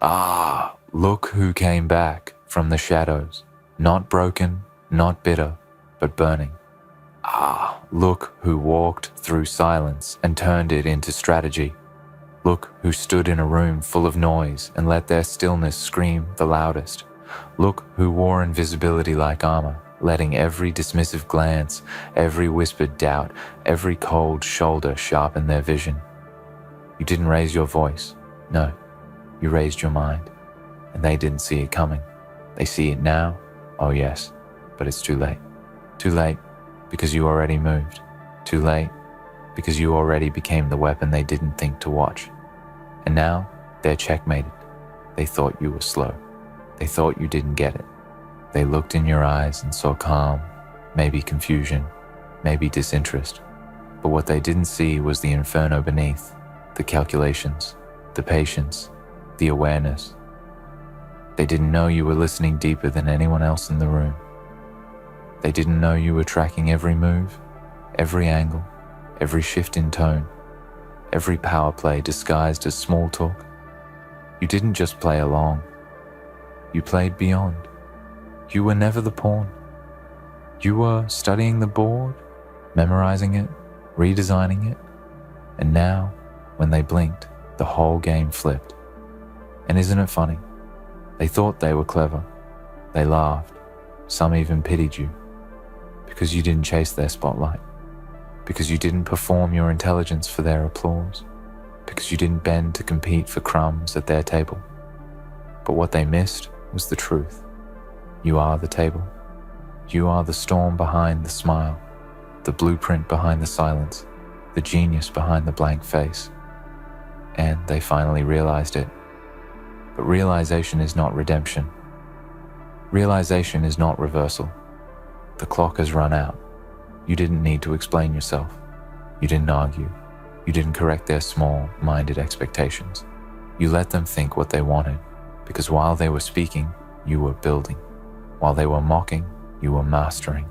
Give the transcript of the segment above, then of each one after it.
Ah, look who came back from the shadows, not broken, not bitter, but burning. Ah, look who walked through silence and turned it into strategy. Look who stood in a room full of noise and let their stillness scream the loudest. Look who wore invisibility like armor, letting every dismissive glance, every whispered doubt, every cold shoulder sharpen their vision. You didn't raise your voice. No, you raised your mind. And they didn't see it coming. They see it now. Oh yes, but it's too late. Too late because you already moved. Too late because you already became the weapon they didn't think to watch. And now they're checkmated. They thought you were slow. They thought you didn't get it. They looked in your eyes and saw calm, maybe confusion, maybe disinterest. But what they didn't see was the inferno beneath, the calculations, the patience, the awareness. They didn't know you were listening deeper than anyone else in the room. They didn't know you were tracking every move, every angle, every shift in tone, every power play disguised as small talk. You didn't just play along. You played beyond. You were never the pawn. You were studying the board, memorizing it, redesigning it, and now, when they blinked, the whole game flipped. And isn't it funny? They thought they were clever. They laughed. Some even pitied you. Because you didn't chase their spotlight. Because you didn't perform your intelligence for their applause. Because you didn't bend to compete for crumbs at their table. But what they missed was the truth. You are the table. You are the storm behind the smile, the blueprint behind the silence, the genius behind the blank face. And they finally realized it. But realization is not redemption. Realization is not reversal. The clock has run out. You didn't need to explain yourself. You didn't argue. You didn't correct their small-minded expectations. You let them think what they wanted, because while they were speaking, you were building. While they were mocking, you were mastering.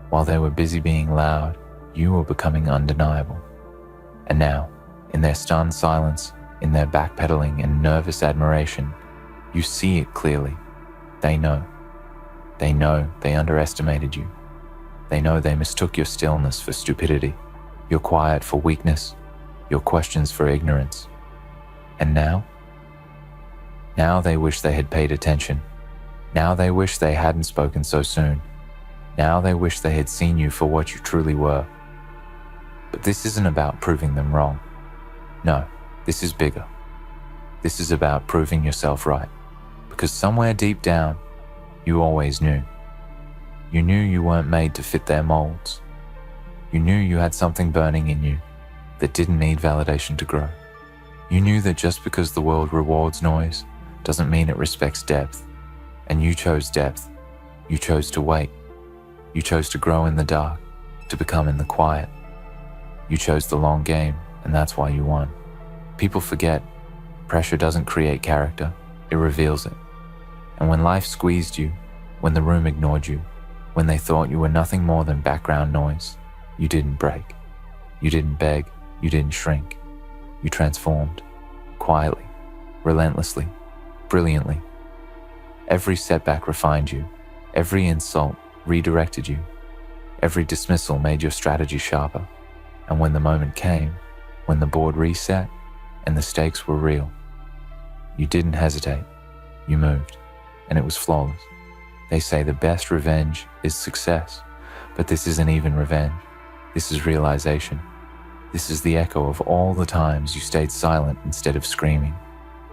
While they were busy being loud, you were becoming undeniable. And now, in their stunned silence, in their backpedaling and nervous admiration, you see it clearly. They know. They know they underestimated you. They know they mistook your stillness for stupidity, your quiet for weakness, your questions for ignorance. And now? Now they wish they had paid attention. Now they wish they hadn't spoken so soon. Now they wish they had seen you for what you truly were. But this isn't about proving them wrong. No, this is bigger. This is about proving yourself right. Because somewhere deep down, you always knew. You knew you weren't made to fit their molds. You knew you had something burning in you that didn't need validation to grow. You knew that just because the world rewards noise doesn't mean it respects depth. And you chose depth. You chose to wait. You chose to grow in the dark, to become in the quiet. You chose the long game, and that's why you won. People forget, pressure doesn't create character, it reveals it. And when life squeezed you, when the room ignored you, when they thought you were nothing more than background noise, you didn't break. You didn't beg, you didn't shrink. You transformed, quietly, relentlessly, brilliantly. Every setback refined you. Every insult redirected you. Every dismissal made your strategy sharper. And when the moment came, when the board reset and the stakes were real, you didn't hesitate. You moved, and it was flawless. They say the best revenge is success, but this isn't even revenge. This is realization. This is the echo of all the times you stayed silent instead of screaming.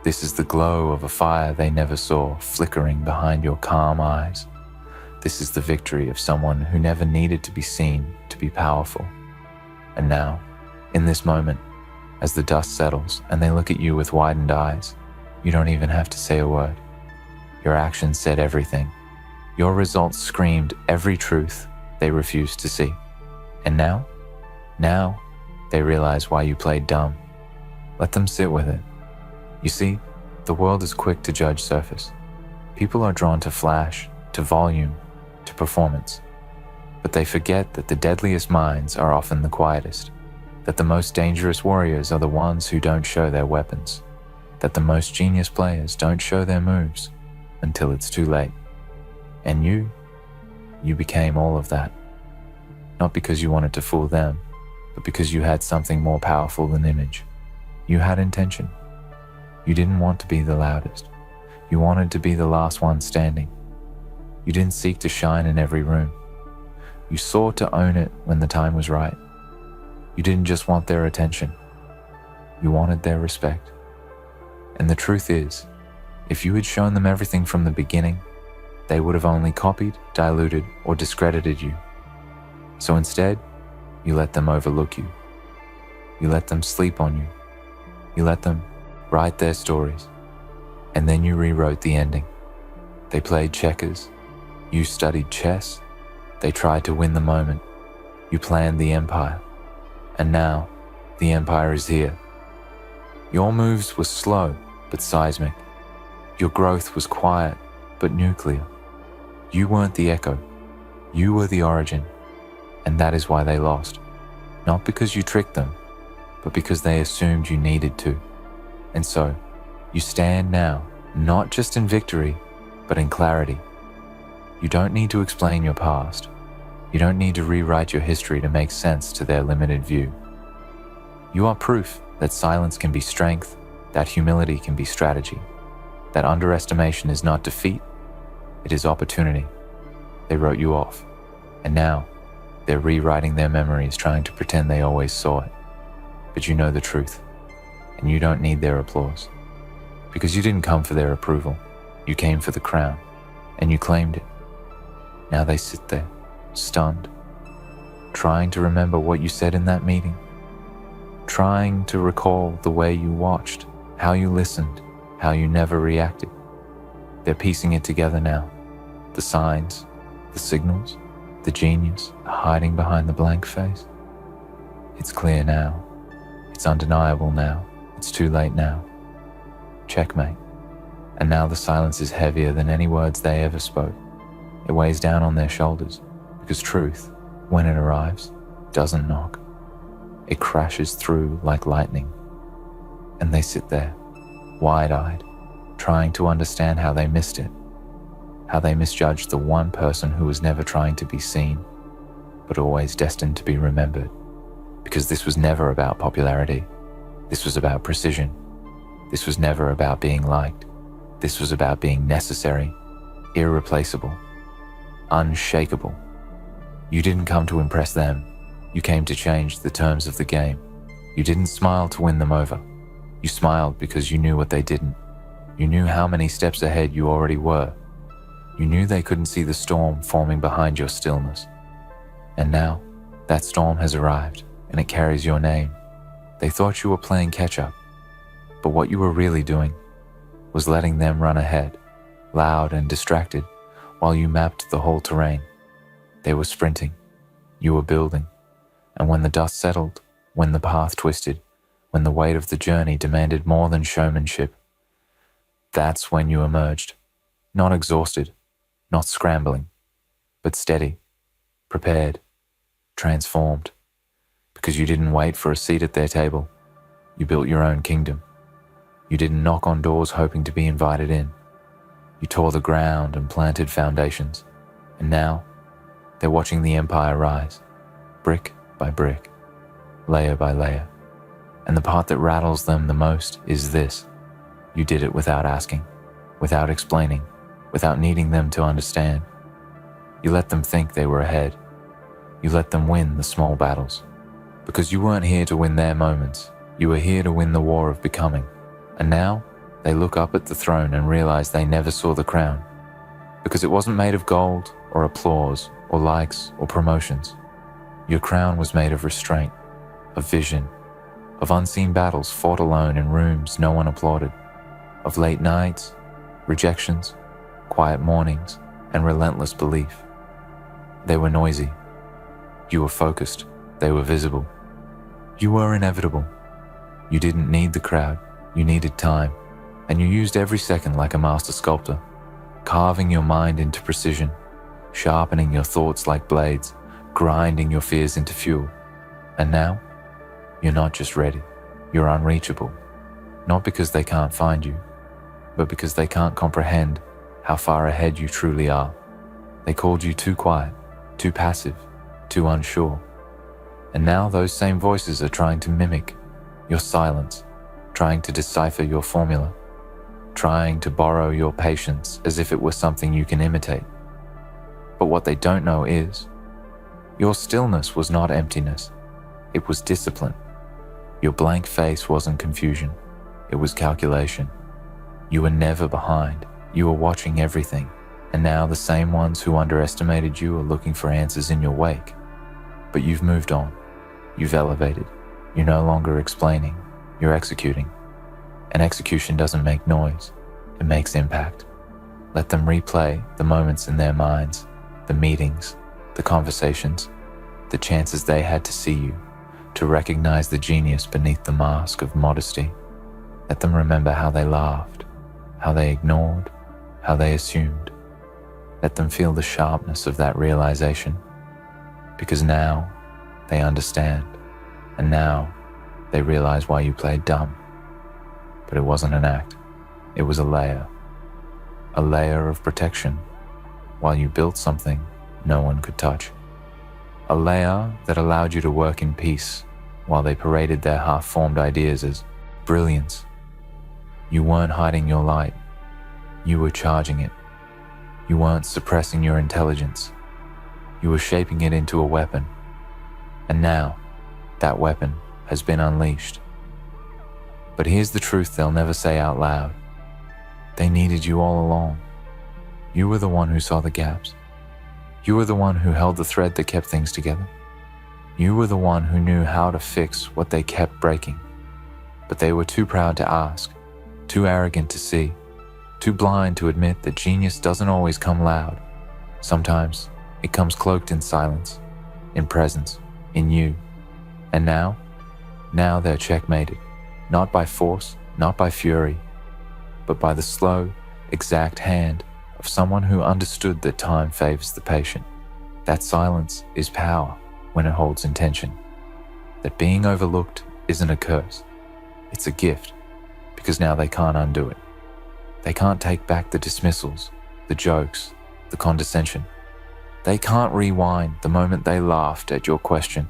This is the glow of a fire they never saw flickering behind your calm eyes. This is the victory of someone who never needed to be seen to be powerful. And now, in this moment, as the dust settles and they look at you with widened eyes, you don't even have to say a word. Your actions said everything. Your results screamed every truth they refused to see. And now they realize why you played dumb. Let them sit with it. You see, the world is quick to judge surface. People are drawn to flash, to volume, to performance. But they forget that the deadliest minds are often the quietest, that the most dangerous warriors are the ones who don't show their weapons. that the most genius players don't show their moves until it's too late. And you became all of that. Not because you wanted to fool them, but because you had something more powerful than image. You had intention. You didn't want to be the loudest. You wanted to be the last one standing. You didn't seek to shine in every room. You sought to own it when the time was right. You didn't just want their attention. You wanted their respect. And the truth is, if you had shown them everything from the beginning, they would have only copied, diluted, or discredited you. So instead, you let them overlook you. You let them sleep on you. You let them write their stories. And then you rewrote the ending. They played checkers. You studied chess. They tried to win the moment. You planned the empire. And now, the empire is here. Your moves were slow but seismic. Your growth was quiet but nuclear. You weren't the echo. You were the origin. And that is why they lost. Not because you tricked them, but because they assumed you needed to. And so, you stand now, not just in victory, but in clarity. You don't need to explain your past. You don't need to rewrite your history to make sense to their limited view. You are proof that silence can be strength, that humility can be strategy, that underestimation is not defeat, it is opportunity. They wrote you off, and now they're rewriting their memories trying to pretend they always saw it. But you know the truth, and you don't need their applause. Because you didn't come for their approval, you came for the crown, and you claimed it. Now they sit there, stunned, trying to remember what you said in that meeting, trying to recall the way you watched, how you listened, how you never reacted. They're piecing it together now. The signs, the signals, the genius hiding behind the blank face. It's clear now. It's undeniable now. It's too late now. Checkmate. And now the silence is heavier than any words they ever spoke. It weighs down on their shoulders, because truth, when it arrives, doesn't knock. It crashes through like lightning. And they sit there, wide-eyed, trying to understand how they missed it, how they misjudged the one person who was never trying to be seen, but always destined to be remembered. Because this was never about popularity. This was about precision. This was never about being liked. This was about being necessary, irreplaceable, unshakable. You didn't come to impress them. You came to change the terms of the game. You didn't smile to win them over. You smiled because you knew what they didn't. You knew how many steps ahead you already were. You knew they couldn't see the storm forming behind your stillness. And now, that storm has arrived, and it carries your name. They thought you were playing catch-up, but what you were really doing was letting them run ahead, loud and distracted, while you mapped the whole terrain. They were sprinting, you were building, and when the dust settled, when the path twisted, when the weight of the journey demanded more than showmanship, that's when you emerged, not exhausted, not scrambling, but steady, prepared, transformed, because you didn't wait for a seat at their table. You built your own kingdom. You didn't knock on doors hoping to be invited in. You tore the ground and planted foundations, and now they're watching the empire rise, brick by brick, layer by layer. And the part that rattles them the most is this: you did it without asking, without explaining, without needing them to understand. You let them think they were ahead. You let them win the small battles. Because you weren't here to win their moments, you were here to win the war of becoming. And now, they look up at the throne and realize they never saw the crown. Because it wasn't made of gold, or applause, or likes, or promotions. Your crown was made of restraint, of vision, of unseen battles fought alone in rooms no one applauded, of late nights, rejections, quiet mornings, and relentless belief. They were noisy. You were focused. They were visible. You were inevitable. You didn't need the crowd. You needed time. And you used every second like a master sculptor, carving your mind into precision, sharpening your thoughts like blades, grinding your fears into fuel. And now, you're not just ready. You're unreachable. not because they can't find you, but because they can't comprehend how far ahead you truly are. They called you too quiet, too passive, too unsure. And now those same voices are trying to mimic your silence, trying to decipher your formula, trying to borrow your patience as if it were something you can imitate. But what they don't know is, your stillness was not emptiness, it was discipline. Your blank face wasn't confusion, it was calculation. You were never behind, you were watching everything, and now the same ones who underestimated you are looking for answers in your wake. But you've moved on, you've elevated, you're no longer explaining, you're executing. And execution doesn't make noise, it makes impact. Let them replay the moments in their minds, the meetings, the conversations, the chances they had to see you, to recognize the genius beneath the mask of modesty. Let them remember how they laughed, how they ignored, how they assumed. Let them feel the sharpness of that realization, because now they understand, and now they realize why you played dumb. But it wasn't an act, it was a layer of protection, while you built something no one could touch. A layer that allowed you to work in peace while they paraded their half-formed ideas as brilliance. You weren't hiding your light, you were charging it. You weren't suppressing your intelligence, you were shaping it into a weapon. And now, that weapon has been unleashed. But here's the truth they'll never say out loud. They needed you all along. You were the one who saw the gaps. You were the one who held the thread that kept things together. You were the one who knew how to fix what they kept breaking. But they were too proud to ask, too arrogant to see, too blind to admit that genius doesn't always come loud. Sometimes it comes cloaked in silence, in presence, in you. And now they're checkmated, not by force, not by fury, but by the slow, exact hand of someone who understood that time favors the patient. That silence is power when it holds intention. That being overlooked isn't a curse, it's a gift, because now they can't undo it. They can't take back the dismissals, the jokes, the condescension. They can't rewind the moment they laughed at your question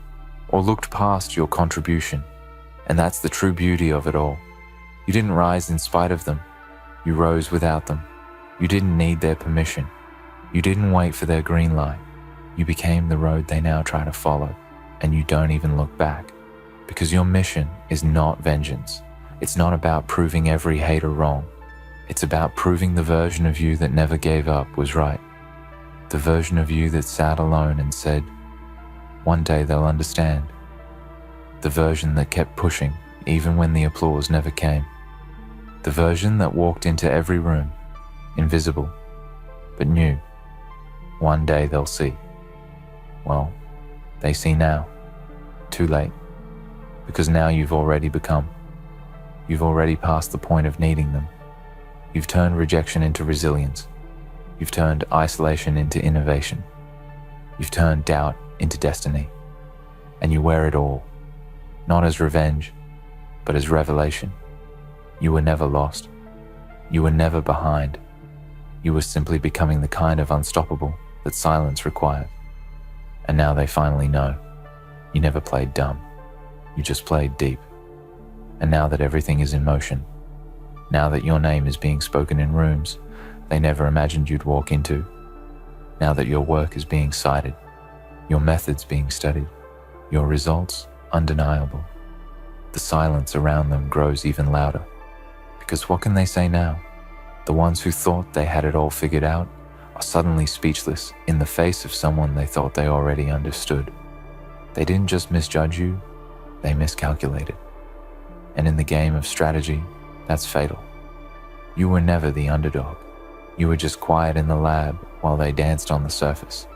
or looked past your contribution. And that's the true beauty of it all. You didn't rise in spite of them, you rose without them. You didn't need their permission. You didn't wait for their green light. You became the road they now try to follow, and you don't even look back. Because your mission is not vengeance. It's not about proving every hater wrong. It's about proving the version of you that never gave up was right. The version of you that sat alone and said, one day they'll understand. The version that kept pushing even when the applause never came. The version that walked into every room, invisible, but knew one day they'll see. Well, they see now, too late, because now you've already become. You've already passed the point of needing them. You've turned rejection into resilience. You've turned isolation into innovation. You've turned doubt into destiny. And you wear it all, not as revenge, but as revelation. You were never lost. You were never behind. You were simply becoming the kind of unstoppable that silence requires. And now they finally know. You never played dumb. You just played deep. And now that everything is in motion, now that your name is being spoken in rooms they never imagined you'd walk into, now that your work is being cited, your methods being studied, your results undeniable, the silence around them grows even louder. Because what can they say now? The ones who thought they had it all figured out are suddenly speechless in the face of someone they thought they already understood. They didn't just misjudge you, they miscalculated. And in the game of strategy, that's fatal. You were never the underdog. You were just quiet in the lab while they danced on the surface.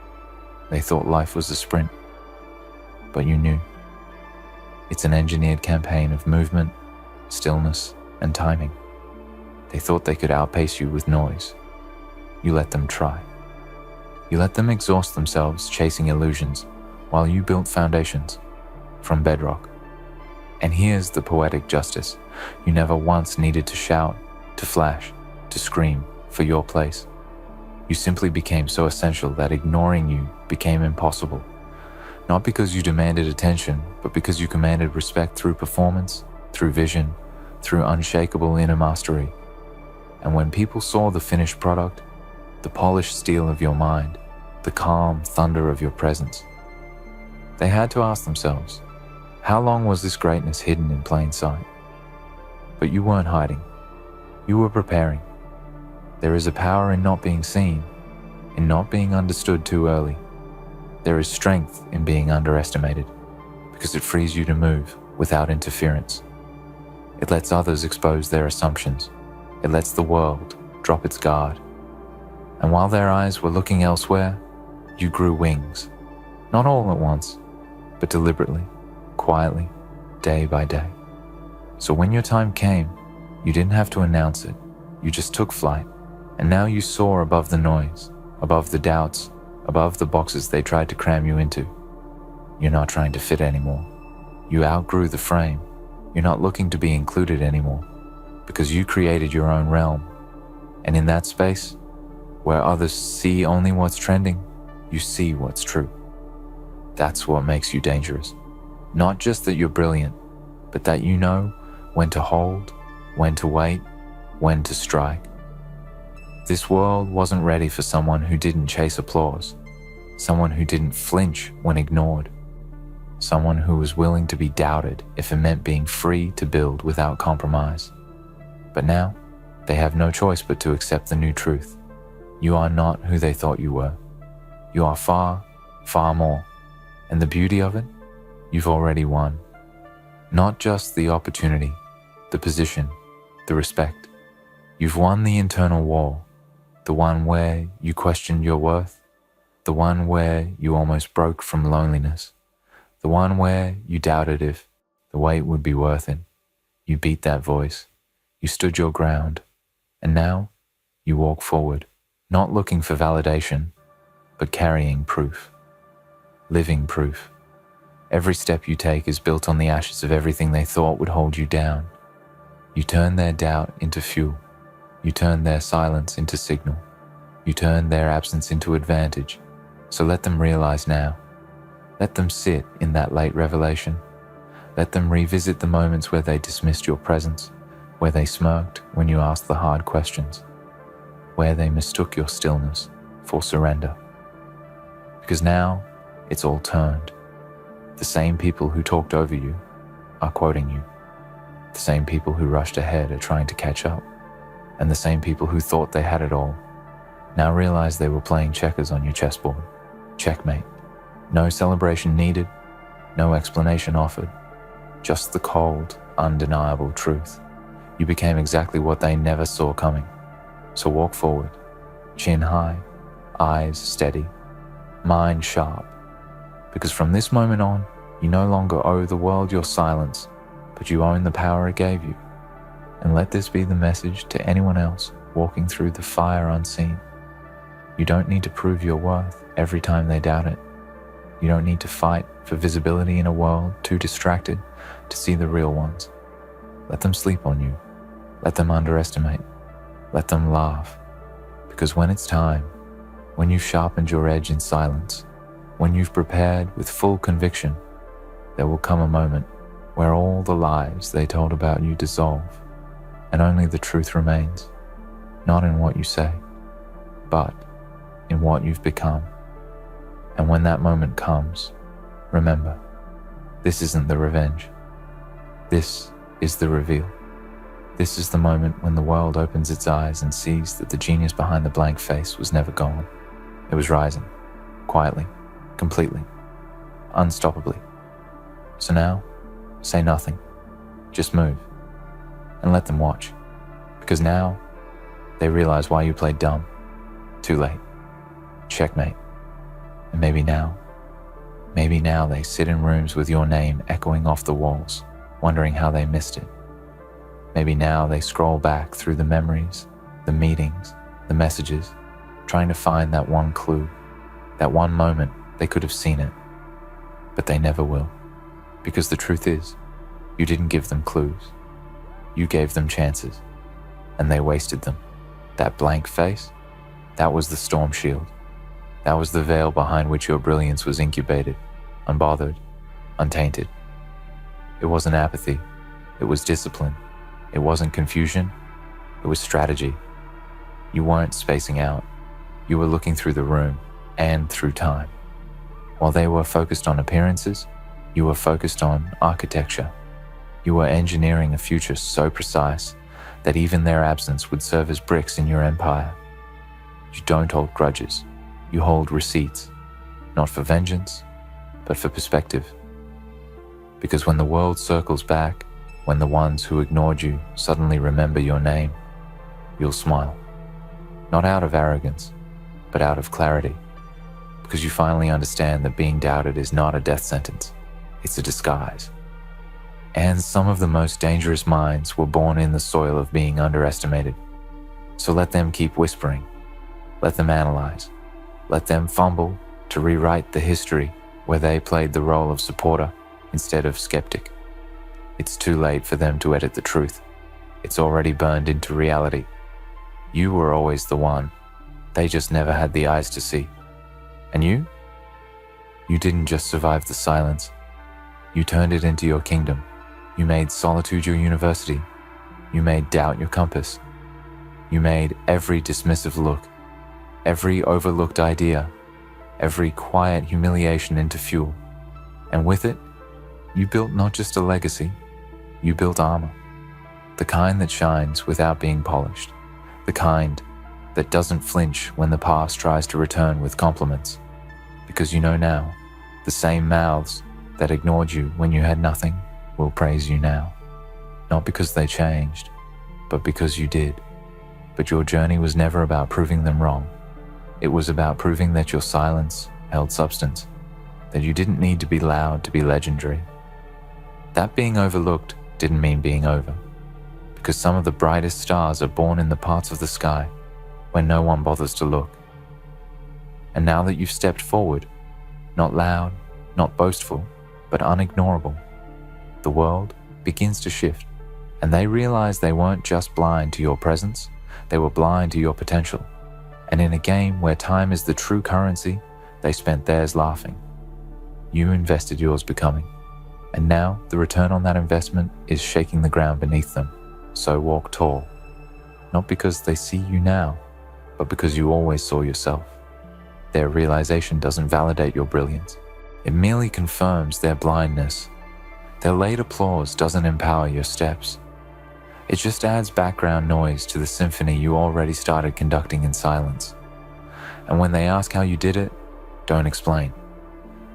They thought life was a sprint, but you knew. It's an engineered campaign of movement, stillness, and timing. They thought they could outpace you with noise. You let them try. You let them exhaust themselves chasing illusions while you built foundations from bedrock. And here's the poetic justice. You never once needed to shout, to flash, to scream for your place. You simply became so essential that ignoring you became impossible. Not because you demanded attention, but because you commanded respect through performance, through vision, through unshakable inner mastery. And when people saw the finished product, the polished steel of your mind, the calm thunder of your presence, they had to ask themselves, how long was this greatness hidden in plain sight? But you weren't hiding. You were preparing. There is a power in not being seen, in not being understood too early. There is strength in being underestimated, because it frees you to move without interference. It lets others expose their assumptions. It lets the world drop its guard. And while their eyes were looking elsewhere, you grew wings. Not all at once, but deliberately, quietly, day by day. So when your time came, you didn't have to announce it. You just took flight, and now you soar above the noise, above the doubts, above the boxes they tried to cram you into. You're not trying to fit anymore. You outgrew the frame. You're not looking to be included anymore, because you created your own realm. And in that space, where others see only what's trending, you see what's true. That's what makes you dangerous. Not just that you're brilliant, but that you know when to hold, when to wait, when to strike. This world wasn't ready for someone who didn't chase applause, someone who didn't flinch when ignored, someone who was willing to be doubted if it meant being free to build without compromise. But now, they have no choice but to accept the new truth. You are not who they thought you were. You are far, far more. And the beauty of it, you've already won. Not just the opportunity, the position, the respect. You've won the internal war, the one where you questioned your worth, the one where you almost broke from loneliness, the one where you doubted if the wait would be worth it. You beat that voice. You stood your ground. And now you walk forward, not looking for validation, but carrying proof. Living proof. Every step you take is built on the ashes of everything they thought would hold you down. You turn their doubt into fuel. You turn their silence into signal. You turn their absence into advantage. So let them realize now. Let them sit in that late revelation. Let them revisit the moments where they dismissed your presence, where they smirked when you asked the hard questions, where they mistook your stillness for surrender. Because now, it's all turned. The same people who talked over you are quoting you. The same people who rushed ahead are trying to catch up. And the same people who thought they had it all now realize they were playing checkers on your chessboard. Checkmate. No celebration needed, no explanation offered. Just the cold, undeniable truth. You became exactly what they never saw coming. So walk forward, chin high, eyes steady, mind sharp. Because from this moment on, you no longer owe the world your silence, but you own the power it gave you. And let this be the message to anyone else walking through the fire unseen. You don't need to prove your worth every time they doubt it. You don't need to fight for visibility in a world too distracted to see the real ones. Let them sleep on you. Let them underestimate. Let them laugh. Because when it's time, when you've sharpened your edge in silence, when you've prepared with full conviction, there will come a moment where all the lies they told about you dissolve, and only the truth remains, not in what you say, but in what you've become. And when that moment comes, remember, this isn't the revenge. This is the reveal. This is the moment when the world opens its eyes and sees that the genius behind the blank face was never gone. It was rising, quietly, completely, unstoppably. So now, say nothing. Just move. And let them watch. Because now, they realize why you played dumb. Too late. Checkmate. And maybe now they sit in rooms with your name echoing off the walls, wondering how they missed it. Maybe now they scroll back through the memories, the meetings, the messages, trying to find that one clue, that one moment they could have seen it. But they never will. Because the truth is, You didn't give them clues. You gave them chances, and they wasted them. That blank face, that was the storm shield. That was the veil behind which your brilliance was incubated, unbothered, untainted. It wasn't apathy. It was discipline. It wasn't confusion. It was strategy. You weren't spacing out. You were looking through the room and through time. While they were focused on appearances, you were focused on architecture. You were engineering a future so precise that even their absence would serve as bricks in your empire. You don't hold grudges. You hold receipts, not for vengeance, but for perspective. Because when the world circles back, when the ones who ignored you suddenly remember your name, you'll smile. Not out of arrogance, but out of clarity. Because you finally understand that being doubted is not a death sentence, it's a disguise. And some of the most dangerous minds were born in the soil of being underestimated. So let them keep whispering. Let them analyze. Let them fumble to rewrite the history where they played the role of supporter instead of skeptic. It's too late for them to edit the truth. It's already burned into reality. You were always the one. They just never had the eyes to see. And you? You didn't just survive the silence. You turned it into your kingdom. You made solitude your university. You made doubt your compass. You made every dismissive look, every overlooked idea, every quiet humiliation into fuel. And with it, you built not just a legacy, you built armor. The kind that shines without being polished. The kind that doesn't flinch when the past tries to return with compliments. Because you know now, the same mouths that ignored you when you had nothing will praise you now. Not because they changed, but because you did. But your journey was never about proving them wrong. It was about proving that your silence held substance, that you didn't need to be loud to be legendary. That being overlooked didn't mean being over, because some of the brightest stars are born in the parts of the sky where no one bothers to look. And now that you've stepped forward, not loud, not boastful, but unignorable, the world begins to shift, and they realize they weren't just blind to your presence, they were blind to your potential. And in a game where time is the true currency, they spent theirs laughing. You invested yours becoming, and now the return on that investment is shaking the ground beneath them. So walk tall, not because they see you now, but because you always saw yourself. Their realization doesn't validate your brilliance. It merely confirms their blindness. Their late applause doesn't empower your steps. It just adds background noise to the symphony you already started conducting in silence. And when they ask how you did it, don't explain.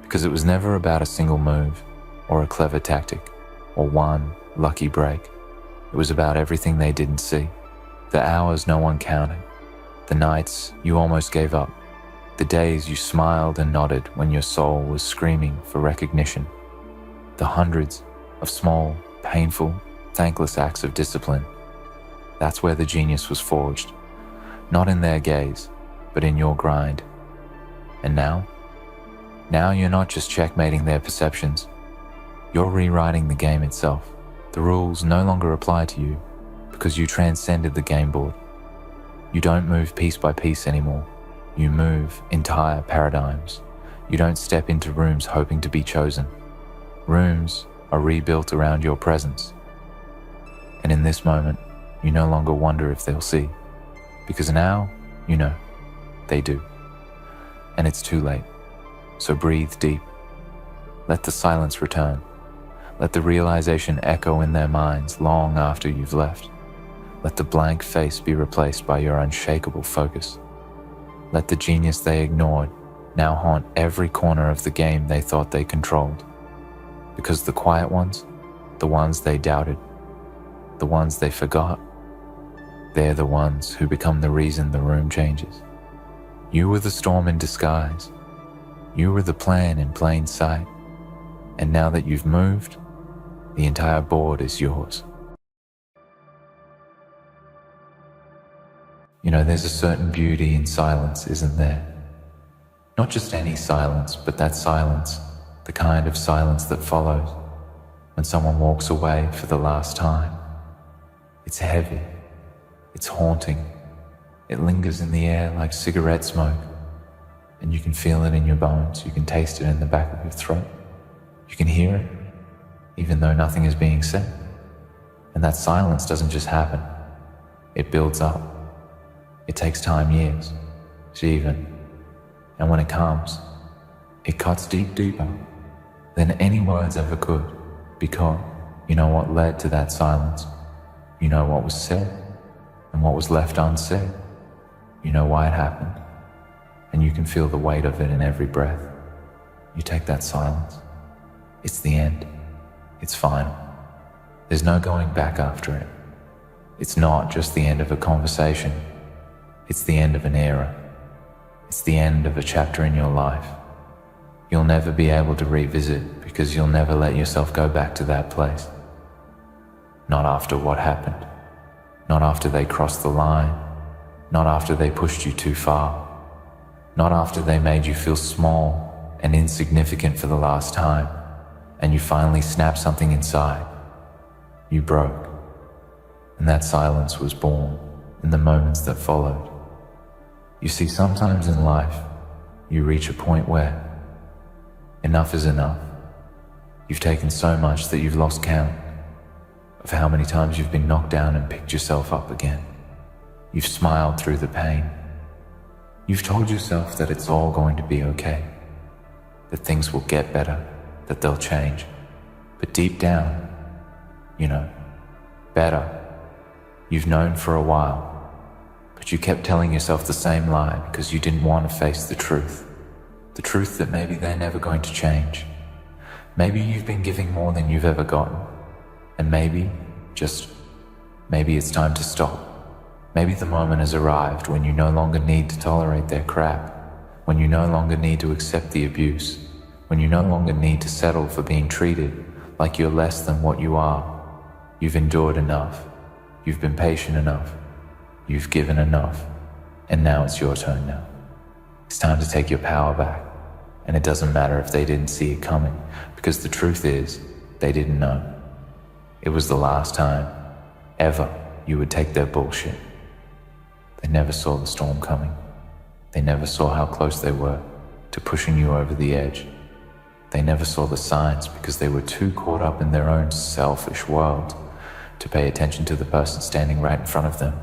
Because it was never about a single move, or a clever tactic, or one lucky break. It was about everything they didn't see. The hours no one counted. The nights you almost gave up. The days you smiled and nodded when your soul was screaming for recognition. The hundreds of small, painful, thankless acts of discipline. That's where the genius was forged. Not in their gaze, but in your grind. And now you're not just checkmating their perceptions. You're rewriting the game itself. The rules no longer apply to you because you transcended the game board. You don't move piece by piece anymore. You move entire paradigms. You don't step into rooms hoping to be chosen. Rooms are rebuilt around your presence. And in this moment, you no longer wonder if they'll see, because now, you know, they do. And it's too late. So breathe deep. Let the silence return. Let the realization echo in their minds long after you've left. Let the blank face be replaced by your unshakable focus. Let the genius they ignored now haunt every corner of the game they thought they controlled. Because the quiet ones, the ones they doubted, the ones they forgot, they're the ones who become the reason the room changes. You were the storm in disguise. You were the plan in plain sight. And now that you've moved, the entire board is yours. You know, there's a certain beauty in silence, isn't there? Not just any silence, but that silence, the kind of silence that follows. when someone walks away for the last time. It's heavy, it's haunting, it lingers in the air like cigarette smoke, and you can feel it in your bones, you can taste it in the back of your throat, you can hear it, even though nothing is being said. And that silence doesn't just happen, it builds up. It takes time, years, even, and when it comes, it cuts deeper than any words ever could, because you know what led to that silence. You know what was said and what was left unsaid. You know why it happened, and you can feel the weight of it in every breath. You take that silence. It's the end. It's final. There's no going back after it. It's not just the end of a conversation. It's the end of an era. It's the end of a chapter in your life. You'll never be able to revisit because you'll never let yourself go back to that place. Not after what happened. Not after they crossed the line. Not after they pushed you too far. Not after they made you feel small and insignificant for the last time, and you finally snapped something inside. You broke, and that silence was born in the moments that followed. You see, sometimes in life, you reach a point where enough is enough. You've taken so much that you've lost count of how many times you've been knocked down and picked yourself up again. You've smiled through the pain. You've told yourself that it's all going to be okay, that things will get better, that they'll change. But deep down, you know, better, you've known for a while, but you kept telling yourself the same lie because you didn't want to face the truth that maybe they're never going to change. Maybe you've been giving more than you've ever gotten, and maybe, just maybe it's time to stop. Maybe the moment has arrived when you no longer need to tolerate their crap, when you no longer need to accept the abuse, when you no longer need to settle for being treated like you're less than what you are. You've endured enough. You've been patient enough. You've given enough. And now it's your turn now. It's time to take your power back. And it doesn't matter if they didn't see it coming, because the truth is, they didn't know. It was the last time, ever, you would take their bullshit. They never saw the storm coming. They never saw how close they were to pushing you over the edge. They never saw the signs because they were too caught up in their own selfish world to pay attention to the person standing right in front of them.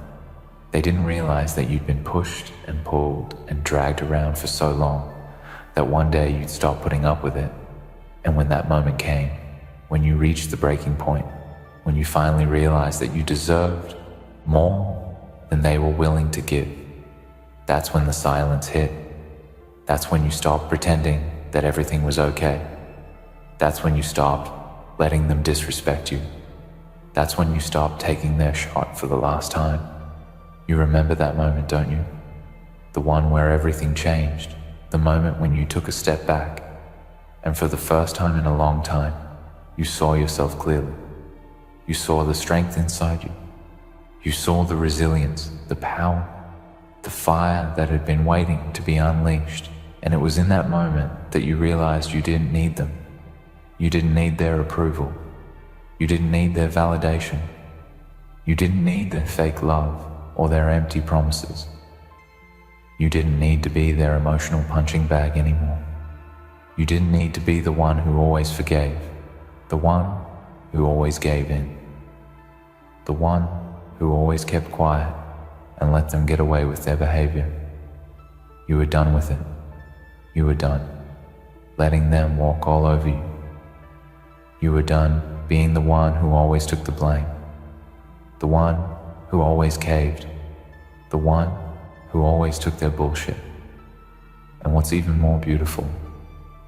They didn't realize that you'd been pushed and pulled and dragged around for so long that one day you'd stop putting up with it. And when that moment came, when you reached the breaking point, when you finally realized that you deserved more than they were willing to give, that's when the silence hit. That's when you stopped pretending that everything was okay. That's when you stopped letting them disrespect you. That's when you stopped taking their shot for the last time. You remember that moment, don't you? The one where everything changed. The moment when you took a step back, and for the first time in a long time, you saw yourself clearly. You saw the strength inside you. You saw the resilience, the power, the fire that had been waiting to be unleashed. And it was in that moment that you realized you didn't need them. You didn't need their approval. You didn't need their validation. You didn't need their fake love or their empty promises. You didn't need to be their emotional punching bag anymore. You didn't need to be the one who always forgave, the one who always gave in, the one who always kept quiet and let them get away with their behavior. You were done with it. You were done letting them walk all over you. You were done being the one who always took the blame, the one who always caved, the one who always took their bullshit. And what's even more beautiful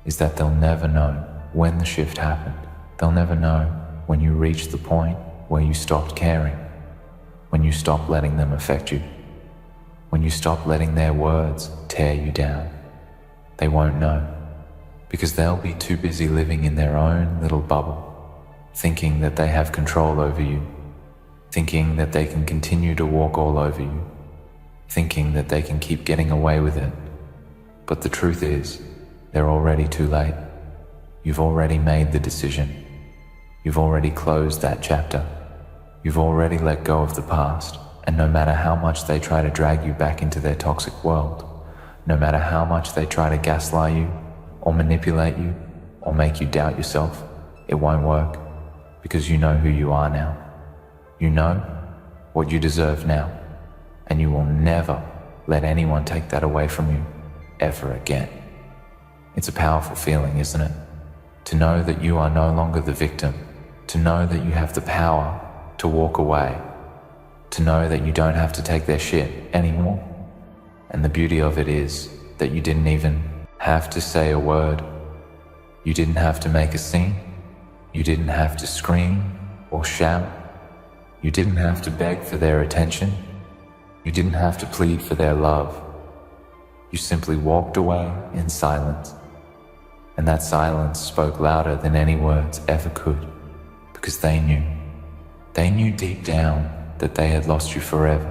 is that they'll never know when the shift happened. They'll never know when you reached the point where you stopped caring, when you stopped letting them affect you, when you stopped letting their words tear you down. They won't know, because they'll be too busy living in their own little bubble, thinking that they have control over you, thinking that they can continue to walk all over you, thinking that they can keep getting away with it. But the truth is, they're already too late. You've already made the decision. You've already closed that chapter. You've already let go of the past, and no matter how much they try to drag you back into their toxic world, no matter how much they try to gaslight you, or manipulate you, or make you doubt yourself, it won't work, because you know who you are now. You know what you deserve now, and you will never let anyone take that away from you, ever again. It's a powerful feeling, isn't it? To know that you are no longer the victim, to know that you have the power to walk away, to know that you don't have to take their shit anymore. And the beauty of it is that you didn't even have to say a word. You didn't have to make a scene. You didn't have to scream or shout. You didn't have to beg for their attention. You didn't have to plead for their love. You simply walked away in silence. And that silence spoke louder than any words ever could, because they knew deep down that they had lost you forever.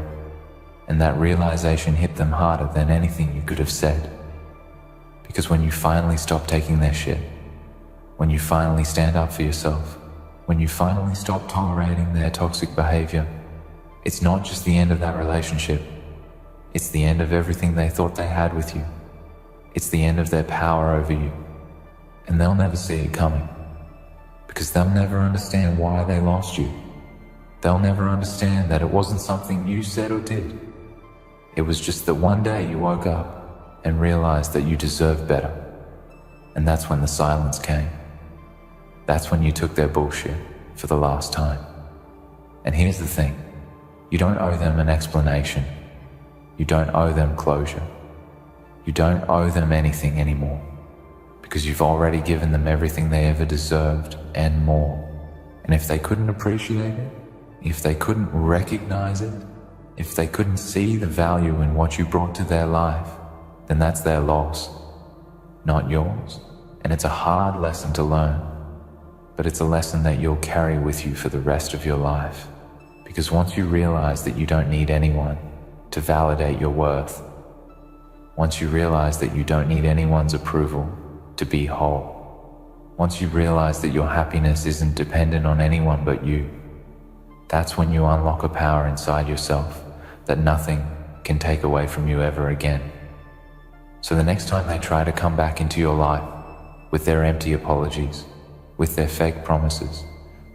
And that realization hit them harder than anything you could have said. Because when you finally stop taking their shit, when you finally stand up for yourself, when you finally stop tolerating their toxic behavior, it's not just the end of that relationship. It's the end of everything they thought they had with you. It's the end of their power over you. And they'll never see it coming, because they'll never understand why they lost you. They'll never understand that it wasn't something you said or did. It was just that one day you woke up and realized that you deserved better. And that's when the silence came. That's when you took their bullshit for the last time. And here's the thing. You don't owe them an explanation. You don't owe them closure. You don't owe them anything anymore, because you've already given them everything they ever deserved and more. And if they couldn't appreciate it, if they couldn't recognize it, if they couldn't see the value in what you brought to their life, then that's their loss, not yours. And it's a hard lesson to learn, but it's a lesson that you'll carry with you for the rest of your life. Because once you realize that you don't need anyone to validate your worth, once you realize that you don't need anyone's approval to be whole, once you realize that your happiness isn't dependent on anyone but you, that's when you unlock a power inside yourself that nothing can take away from you ever again. So the next time they try to come back into your life with their empty apologies, with their fake promises,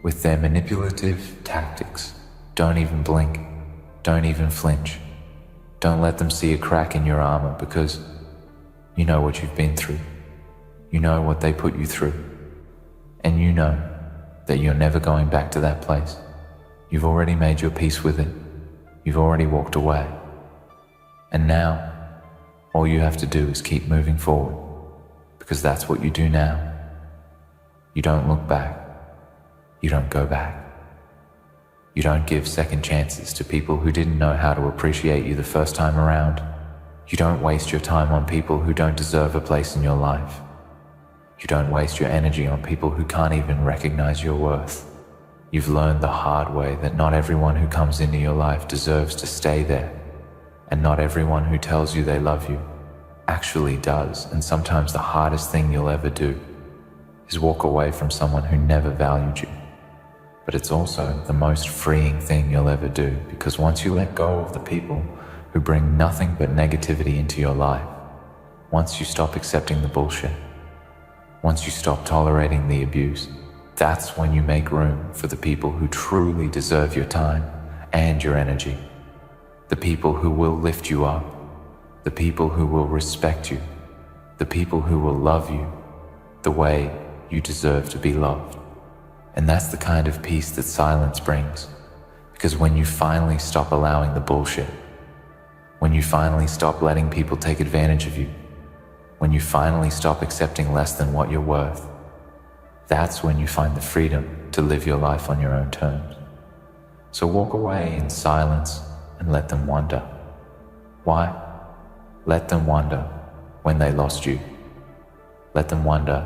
with their manipulative tactics, don't even blink, don't even flinch. Don't let them see a crack in your armor, because you know what you've been through. You know what they put you through. And you know that you're never going back to that place. You've already made your peace with it. You've already walked away. And now, all you have to do is keep moving forward, because that's what you do now. You don't look back. You don't go back. You don't give second chances to people who didn't know how to appreciate you the first time around. You don't waste your time on people who don't deserve a place in your life. You don't waste your energy on people who can't even recognize your worth. You've learned the hard way that not everyone who comes into your life deserves to stay there, and not everyone who tells you they love you actually does. And sometimes the hardest thing you'll ever do is walk away from someone who never valued you. But it's also the most freeing thing you'll ever do, because once you let go of the people who bring nothing but negativity into your life, once you stop accepting the bullshit, once you stop tolerating the abuse, that's when you make room for the people who truly deserve your time and your energy. The people who will lift you up, the people who will respect you, the people who will love you the way you deserve to be loved. And that's the kind of peace that silence brings. Because when you finally stop allowing the bullshit, when you finally stop letting people take advantage of you, when you finally stop accepting less than what you're worth, that's when you find the freedom to live your life on your own terms. So walk away in silence and let them wonder. Why? Let them wonder when they lost you. Let them wonder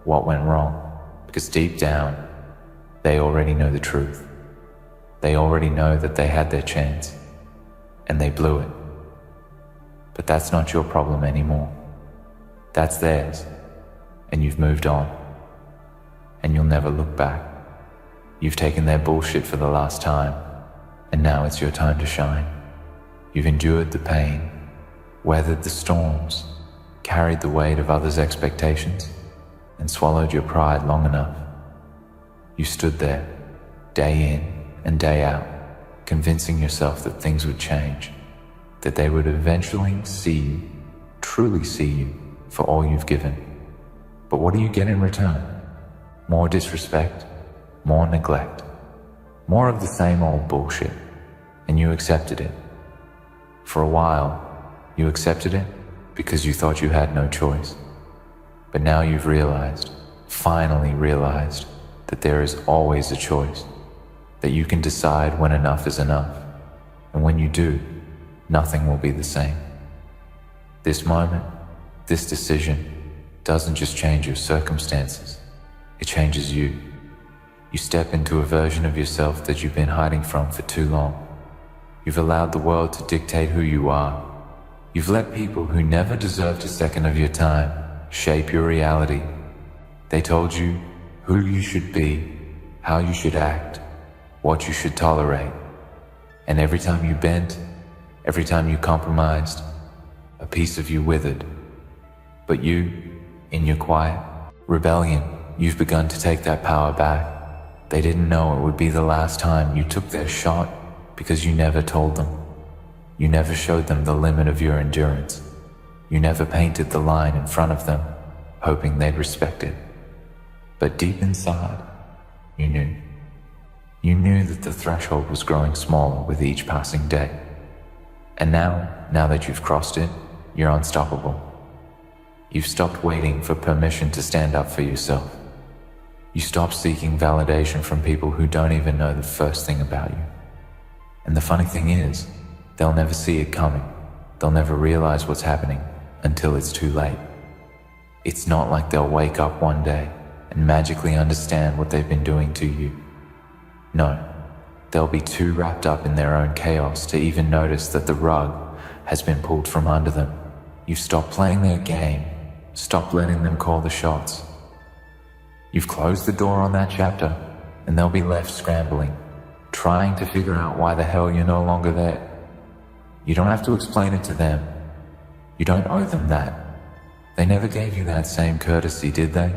what went wrong, because deep down, they already know the truth. They already know that they had their chance, and they blew it. But that's not your problem anymore. That's theirs, and you've moved on, and you'll never look back. You've taken their bullshit for the last time, and now it's your time to shine. You've endured the pain, weathered the storms, carried the weight of others' expectations, and swallowed your pride long enough. You stood there, day in and day out, convincing yourself that things would change, that they would eventually see you, truly see you, for all you've given. But what do you get in return? More disrespect, more neglect, more of the same old bullshit, and you accepted it. For a while, you accepted it because you thought you had no choice. But now you've realized, finally realized, that there is always a choice, that you can decide when enough is enough, and when you do, nothing will be the same. This moment, this decision, doesn't just change your circumstances, it changes you. You step into a version of yourself that you've been hiding from for too long. You've allowed the world to dictate who you are. You've let people who never deserved a second of your time shape your reality. They told you who you should be, how you should act, what you should tolerate. And every time you bent, every time you compromised, a piece of you withered. But you, in your quiet rebellion, you've begun to take that power back. They didn't know it would be the last time you took their shot because you never told them. You never showed them the limit of your endurance. You never painted the line in front of them, hoping they'd respect it. But deep inside, you knew. You knew that the threshold was growing smaller with each passing day. And now that you've crossed it, you're unstoppable. You've stopped waiting for permission to stand up for yourself. You stopped seeking validation from people who don't even know the first thing about you. And the funny thing is, they'll never see it coming. They'll never realize what's happening until it's too late. It's not like they'll wake up one day and magically understand what they've been doing to you. No, they'll be too wrapped up in their own chaos to even notice that the rug has been pulled from under them. You've stopped playing their game, stopped letting them call the shots. You've closed the door on that chapter, and they'll be left scrambling, trying to figure out why the hell you're no longer there. You don't have to explain it to them. You don't owe them that. They never gave you that same courtesy, did they?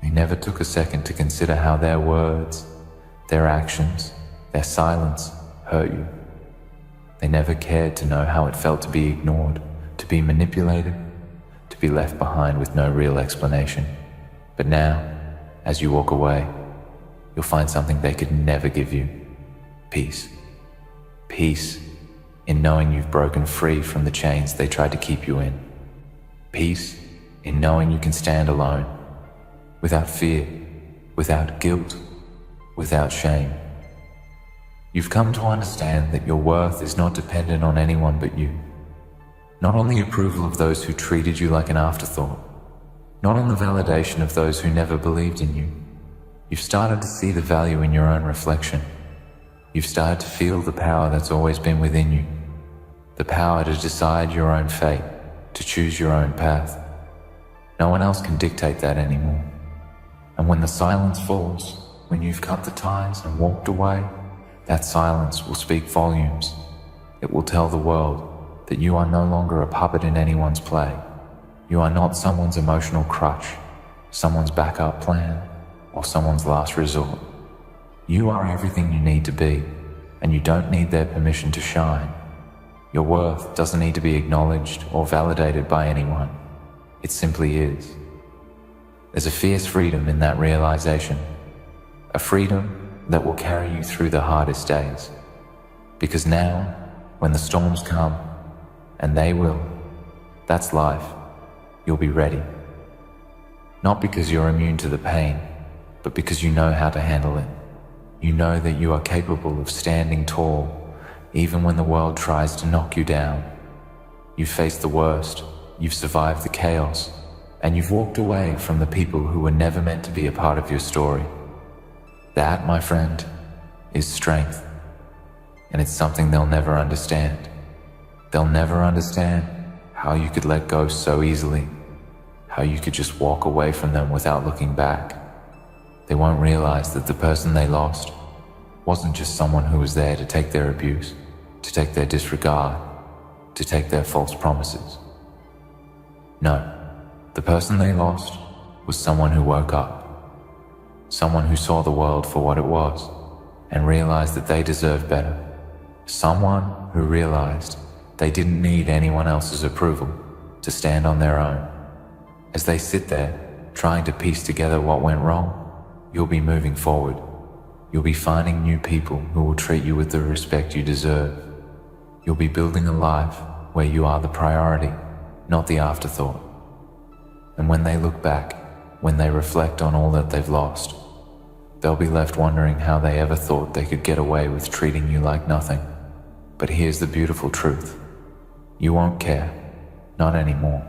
They never took a second to consider how their words, their actions, their silence hurt you. They never cared to know how it felt to be ignored, to be manipulated, to be left behind with no real explanation. But now, as you walk away, you'll find something they could never give you. Peace. Peace in knowing you've broken free from the chains they tried to keep you in. Peace in knowing you can stand alone, without fear, without guilt, without shame. You've come to understand that your worth is not dependent on anyone but you. Not on the approval of those who treated you like an afterthought. Not on the validation of those who never believed in you. You've started to see the value in your own reflection. You've started to feel the power that's always been within you. The power to decide your own fate, to choose your own path. No one else can dictate that anymore. And when the silence falls, when you've cut the ties and walked away, that silence will speak volumes. It will tell the world that you are no longer a puppet in anyone's play. You are not someone's emotional crutch, someone's backup plan, or someone's last resort. You are everything you need to be, and you don't need their permission to shine. Your worth doesn't need to be acknowledged or validated by anyone. It simply is. There's a fierce freedom in that realization, a freedom that will carry you through the hardest days. Because now, when the storms come, and they will, that's life, you'll be ready. Not because you're immune to the pain, but because you know how to handle it. You know that you are capable of standing tall, even when the world tries to knock you down. You've faced the worst, you've survived the chaos, and you've walked away from the people who were never meant to be a part of your story. That, my friend, is strength. And it's something they'll never understand. They'll never understand how you could let go so easily, how you could just walk away from them without looking back. They won't realize that the person they lost wasn't just someone who was there to take their abuse, to take their disregard, to take their false promises. No, the person they lost was someone who woke up, someone who saw the world for what it was and realized that they deserved better, someone who realized they didn't need anyone else's approval to stand on their own. As they sit there trying to piece together what went wrong, you'll be moving forward. You'll be finding new people who will treat you with the respect you deserve. You'll be building a life where you are the priority, not the afterthought. And when they look back, when they reflect on all that they've lost, they'll be left wondering how they ever thought they could get away with treating you like nothing. But here's the beautiful truth. You won't care, not anymore,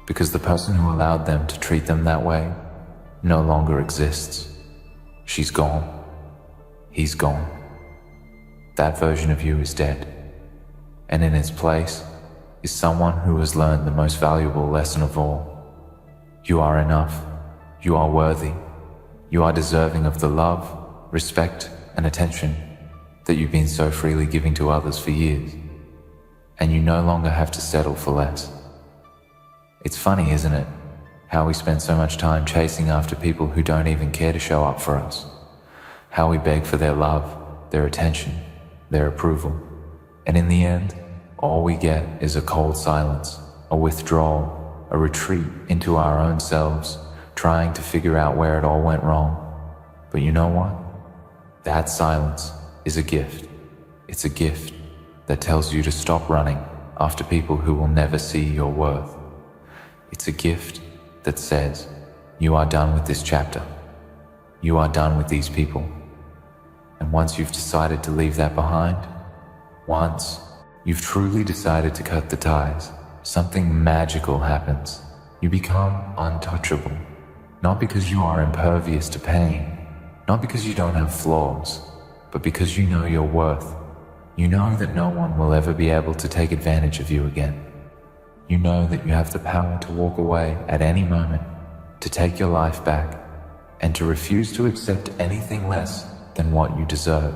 because the person who allowed them to treat them that way no longer exists. She's gone. He's gone. That version of you is dead. And in its place is someone who has learned the most valuable lesson of all. You are enough. You are worthy. You are deserving of the love, respect, and attention that you've been so freely giving to others for years. And you no longer have to settle for less. It's funny, isn't it, how we spend so much time chasing after people who don't even care to show up for us. How we beg for their love, their attention, their approval. And in the end, all we get is a cold silence, a withdrawal, a retreat into our own selves, trying to figure out where it all went wrong. But you know what? That silence is a gift. It's a gift that tells you to stop running after people who will never see your worth. It's a gift that says, you are done with this chapter. You are done with these people. And once you've decided to leave that behind, once you've truly decided to cut the ties, something magical happens. You become untouchable. Not because you are impervious to pain, not because you don't have flaws, but because you know your worth. You know that no one will ever be able to take advantage of you again. You know that you have the power to walk away at any moment, to take your life back, and to refuse to accept anything less than what you deserve.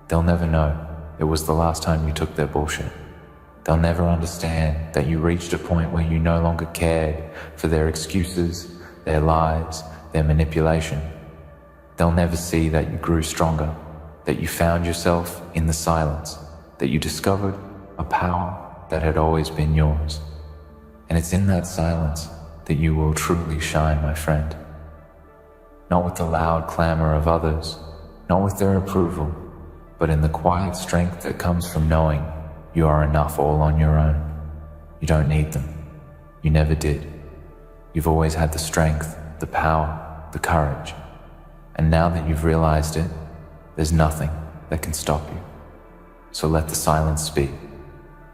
They'll never know it was the last time you took their bullshit. They'll never understand that you reached a point where you no longer cared for their excuses, their lies, their manipulation. They'll never see that you grew stronger, that you found yourself in the silence, that you discovered a power that had always been yours. And it's in that silence that you will truly shine, my friend. Not with the loud clamor of others, not with their approval, but in the quiet strength that comes from knowing you are enough all on your own. You don't need them. You never did. You've always had the strength, the power, the courage. And now that you've realized it, there's nothing that can stop you. So let the silence speak.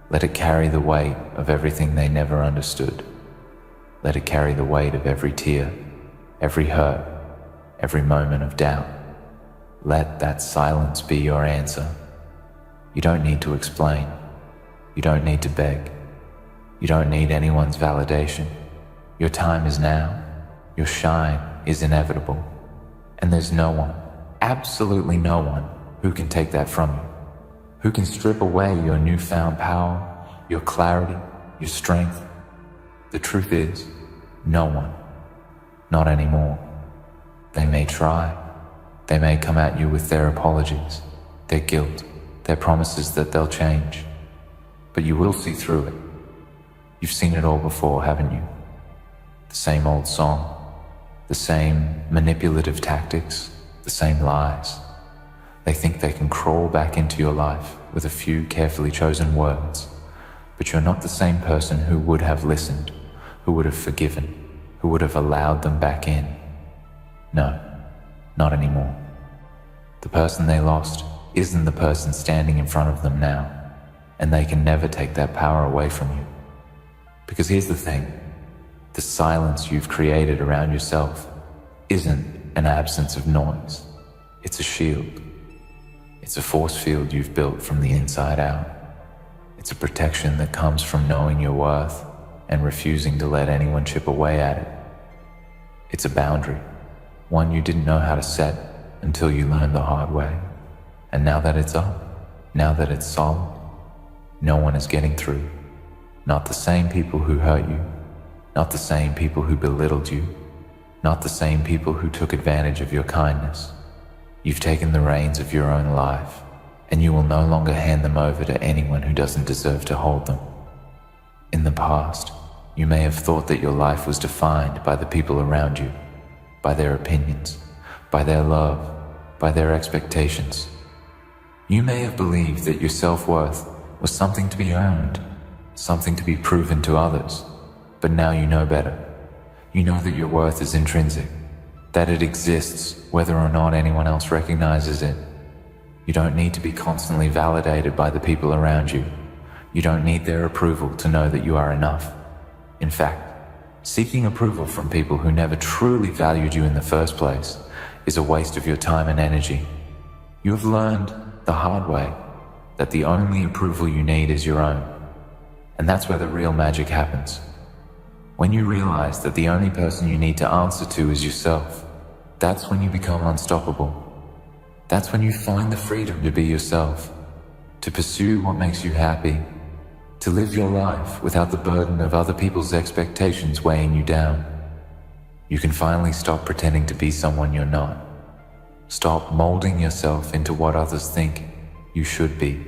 Let it carry the weight of everything they never understood. Let it carry the weight of every tear, every hurt, every moment of doubt. Let that silence be your answer. You don't need to explain. You don't need to beg. You don't need anyone's validation. Your time is now. Your shine is inevitable. And there's no one, absolutely no one, who can take that from you. Who can strip away your newfound power, your clarity, your strength. The truth is, no one. Not anymore. They may try. They may come at you with their apologies, their guilt, their promises that they'll change. But you will see through it. You've seen it all before, haven't you? The same old song, the same manipulative tactics, the same lies. They think they can crawl back into your life with a few carefully chosen words, but you're not the same person who would have listened, who would have forgiven, who would have allowed them back in. No, not anymore. The person they lost isn't the person standing in front of them now, and they can never take that power away from you. Because here's the thing, the silence you've created around yourself isn't an absence of noise. It's a shield. It's a force field you've built from the inside out. It's a protection that comes from knowing your worth and refusing to let anyone chip away at it. It's a boundary. one you didn't know how to set until you learned the hard way. And now that it's up, now that it's solid, no one is getting through. Not the same people who hurt you, not the same people who belittled you, not the same people who took advantage of your kindness. You've taken the reins of your own life, and you will no longer hand them over to anyone who doesn't deserve to hold them. In the past, you may have thought that your life was defined by the people around you, by their opinions, by their love, by their expectations. You may have believed that your self-worth was something to be earned, something to be proven to others, but now you know better. You know that your worth is intrinsic, that it exists whether or not anyone else recognizes it. You don't need to be constantly validated by the people around you. You don't need their approval to know that you are enough. In fact, seeking approval from people who never truly valued you in the first place is a waste of your time and energy. You have learned the hard way that the only approval you need is your own. And that's where the real magic happens. When you realize that the only person you need to answer to is yourself, that's when you become unstoppable. That's when you find the freedom to be yourself, to pursue what makes you happy, to live your life without the burden of other people's expectations weighing you down. You can finally stop pretending to be someone you're not. Stop molding yourself into what others think you should be.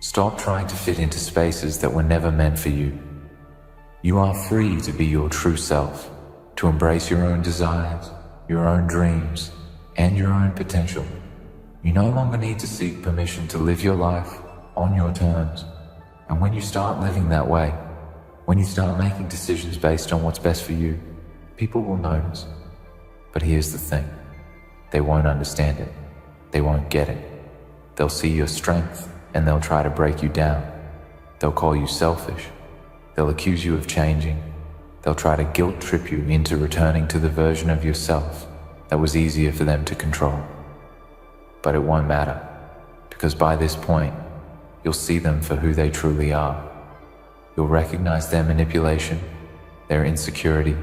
Stop trying to fit into spaces that were never meant for you. You are free to be your true self, to embrace your own desires, your own dreams, and your own potential. You no longer need to seek permission to live your life on your terms. And when you start living that way, when you start making decisions based on what's best for you, people will notice. But here's the thing. They won't understand it. They won't get it. They'll see your strength and they'll try to break you down. They'll call you selfish. They'll accuse you of changing. They'll try to guilt trip you into returning to the version of yourself that was easier for them to control. But it won't matter, because by this point, you'll see them for who they truly are. You'll recognize their manipulation, their insecurity,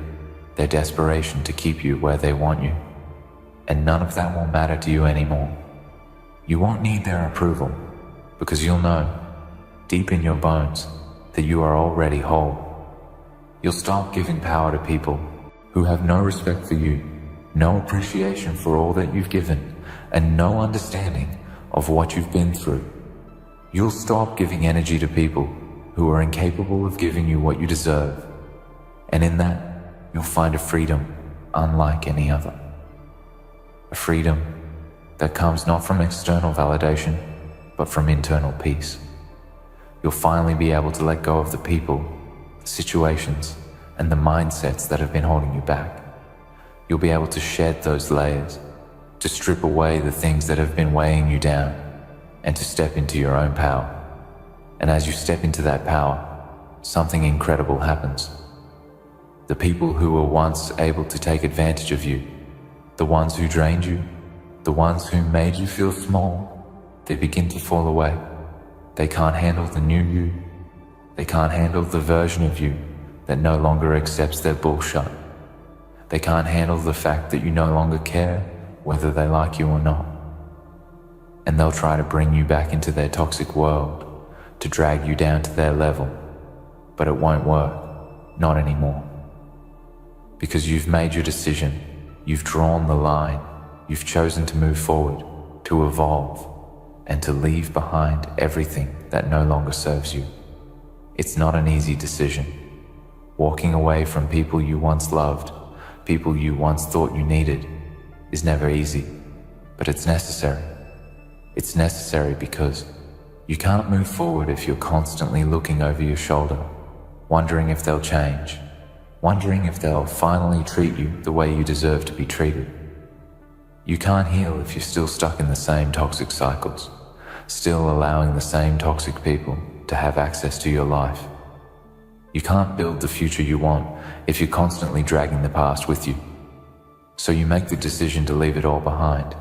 their desperation to keep you where they want you. And none of that will matter to you anymore. You won't need their approval, because you'll know, deep in your bones, that you are already whole. You'll stop giving power to people who have no respect for you, no appreciation for all that you've given, and no understanding of what you've been through. You'll stop giving energy to people who are incapable of giving you what you deserve. And in that, you'll find a freedom unlike any other. A freedom that comes not from external validation, but from internal peace. You'll finally be able to let go of the people, the situations, and the mindsets that have been holding you back. You'll be able to shed those layers, to strip away the things that have been weighing you down, and to step into your own power. And as you step into that power, something incredible happens. The people who were once able to take advantage of you, the ones who drained you, the ones who made you feel small, they begin to fall away. They can't handle the new you. They can't handle the version of you that no longer accepts their bullshit. They can't handle the fact that you no longer care whether they like you or not. And they'll try to bring you back into their toxic world, to drag you down to their level. But it won't work, not anymore. Because you've made your decision, you've drawn the line, you've chosen to move forward, to evolve, and to leave behind everything that no longer serves you. It's not an easy decision. Walking away from people you once loved, people you once thought you needed, is never easy, but it's necessary. It's necessary because you can't move forward if you're constantly looking over your shoulder, wondering if they'll change, wondering if they'll finally treat you the way you deserve to be treated. You can't heal if you're still stuck in the same toxic cycles, still allowing the same toxic people to have access to your life. You can't build the future you want if you're constantly dragging the past with you. So you make the decision to leave it all behind.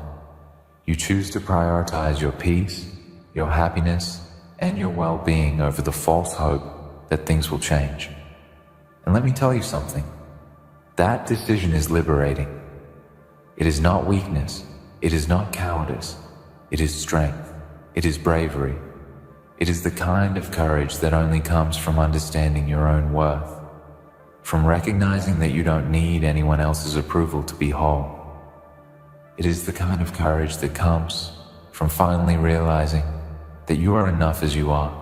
You choose to prioritize your peace, your happiness, and your well-being over the false hope that things will change. And let me tell you something. That decision is liberating. It is not weakness. It is not cowardice. It is strength. It is bravery. It is the kind of courage that only comes from understanding your own worth, from recognizing that you don't need anyone else's approval to be whole. It is the kind of courage that comes from finally realizing that you are enough as you are,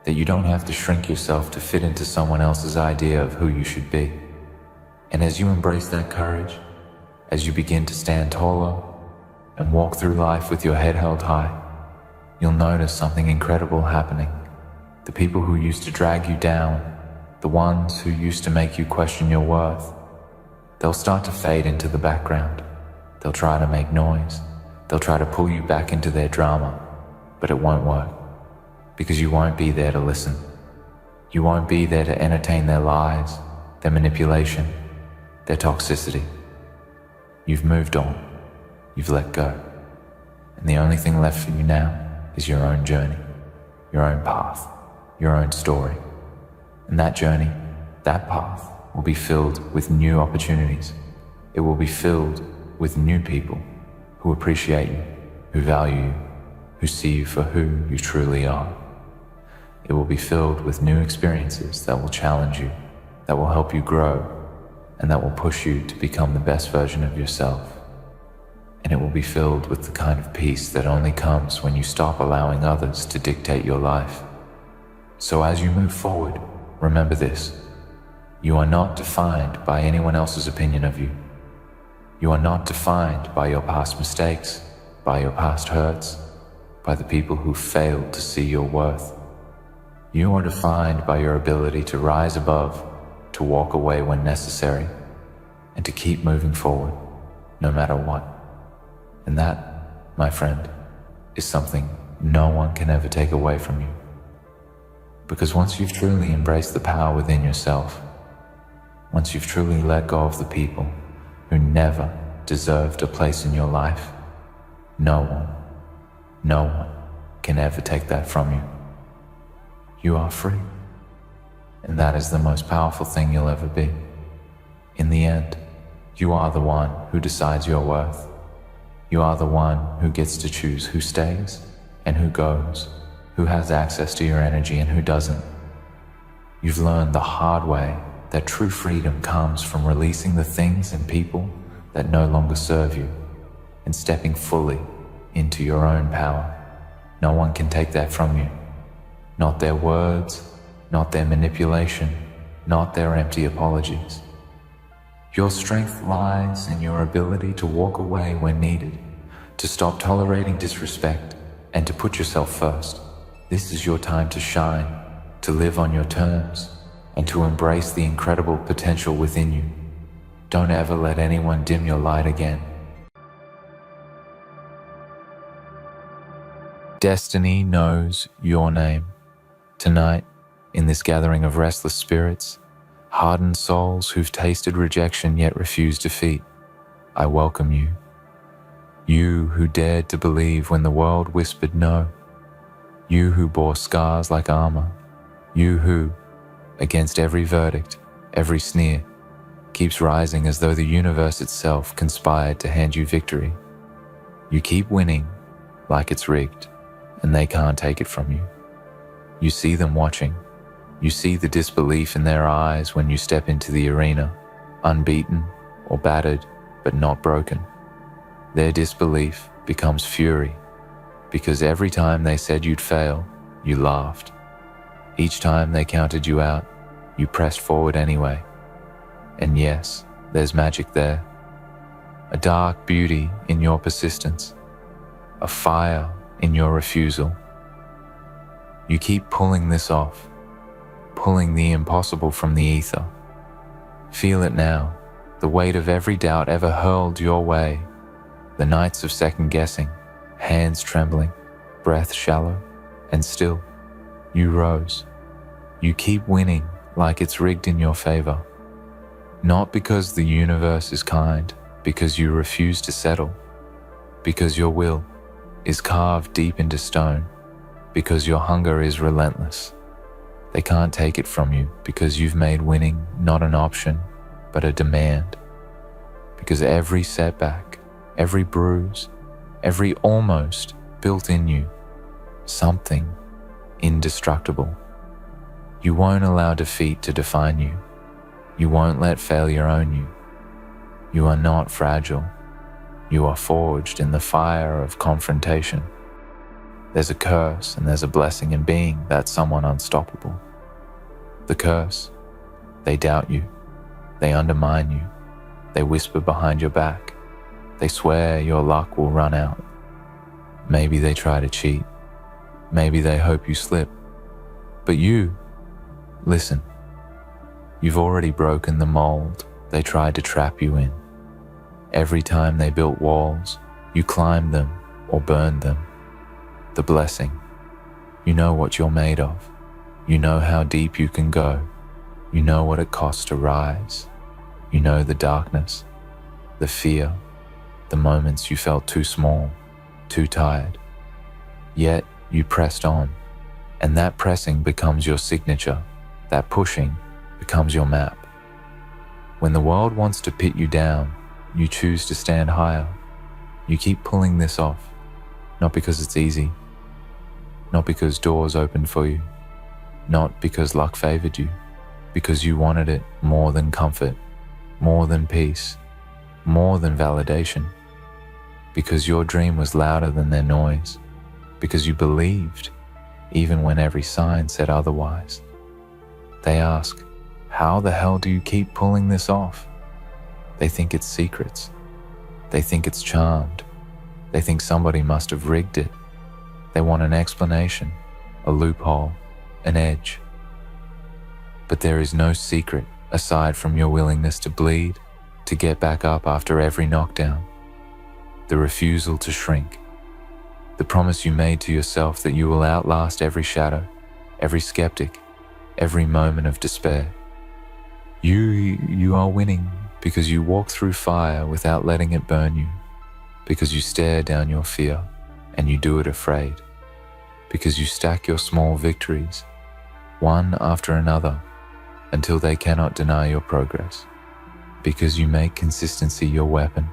that you don't have to shrink yourself to fit into someone else's idea of who you should be. And as you embrace that courage, as you begin to stand taller and walk through life with your head held high, you'll notice something incredible happening. The people who used to drag you down, the ones who used to make you question your worth, they'll start to fade into the background. They'll try to make noise. They'll try to pull you back into their drama, but it won't work, because you won't be there to listen. You won't be there to entertain their lies, their manipulation, their toxicity. You've moved on. You've let go. And the only thing left for you now is your own journey, your own path, your own story. And that journey, that path, will be filled with new opportunities. It will be filled with new people who appreciate you, who value you, who see you for who you truly are. It will be filled with new experiences that will challenge you, that will help you grow, and that will push you to become the best version of yourself. And it will be filled with the kind of peace that only comes when you stop allowing others to dictate your life. So as you move forward, remember this: you are not defined by anyone else's opinion of you. You are not defined by your past mistakes, by your past hurts, by the people who failed to see your worth. You are defined by your ability to rise above, to walk away when necessary, and to keep moving forward, no matter what. And that, my friend, is something no one can ever take away from you. Because once you've truly embraced the power within yourself, once you've truly let go of the people who never deserved a place in your life, no one can ever take that from you. You are free. And that is the most powerful thing you'll ever be. In the end, you are the one who decides your worth. You are the one who gets to choose who stays and who goes, who has access to your energy and who doesn't. You've learned the hard way that true freedom comes from releasing the things and people that no longer serve you and stepping fully into your own power. No one can take that from you. Not their words, not their manipulation, not their empty apologies. Your strength lies in your ability to walk away when needed, to stop tolerating disrespect, and to put yourself first. This is your time to shine, to live on your terms, and to embrace the incredible potential within you. Don't ever let anyone dim your light again. Destiny knows your name. Tonight, in this gathering of restless spirits, hardened souls who've tasted rejection yet refused defeat, I welcome you. You who dared to believe when the world whispered no. You who bore scars like armor. You who, against every verdict, every sneer, keeps rising as though the universe itself conspired to hand you victory. You keep winning like it's rigged, and they can't take it from you. You see them watching. You see the disbelief in their eyes when you step into the arena, unbeaten or battered, but not broken. Their disbelief becomes fury, because every time they said you'd fail, you laughed. Each time they counted you out, you pressed forward anyway. And yes, there's magic there. A dark beauty in your persistence. A fire in your refusal. You keep pulling this off, pulling the impossible from the ether. Feel it now, the weight of every doubt ever hurled your way, the nights of second guessing, hands trembling, breath shallow, and still, you rose. You keep winning like it's rigged in your favor. Not because the universe is kind, because you refuse to settle, because your will is carved deep into stone, because your hunger is relentless. They can't take it from you because you've made winning not an option, but a demand. because every setback, every bruise, every almost built in you something indestructible. You won't allow defeat to define you. You won't let failure own you. You are not fragile. You are forged in the fire of confrontation. There's a curse and there's a blessing in being that someone unstoppable. The curse: they doubt you. They undermine you. They whisper behind your back. They swear your luck will run out. Maybe they try to cheat. Maybe they hope you slip. But you, listen, you've already broken the mold they tried to trap you in. Every time they built walls, you climbed them or burned them. The blessing: you know what you're made of. You know how deep you can go. You know what it costs to rise. You know the darkness, the fear, the moments you felt too small, too tired. Yet you pressed on, and that pressing becomes your signature. That pushing becomes your map. When the world wants to pit you down, you choose to stand higher. You keep pulling this off, not because it's easy, not because doors opened for you, not because luck favored you, because you wanted it more than comfort, more than peace, more than validation, because your dream was louder than their noise, because you believed even when every sign said otherwise. They ask, how the hell do you keep pulling this off? They think it's secrets. They think it's charmed. They think somebody must have rigged it. They want an explanation, a loophole, an edge. But there is no secret aside from your willingness to bleed, to get back up after every knockdown, the refusal to shrink, the promise you made to yourself that you will outlast every shadow, every skeptic, every moment of despair. You are winning because you walk through fire without letting it burn you, because you stare down your fear and you do it afraid, because you stack your small victories, one after another, until they cannot deny your progress, because you make consistency your weapon,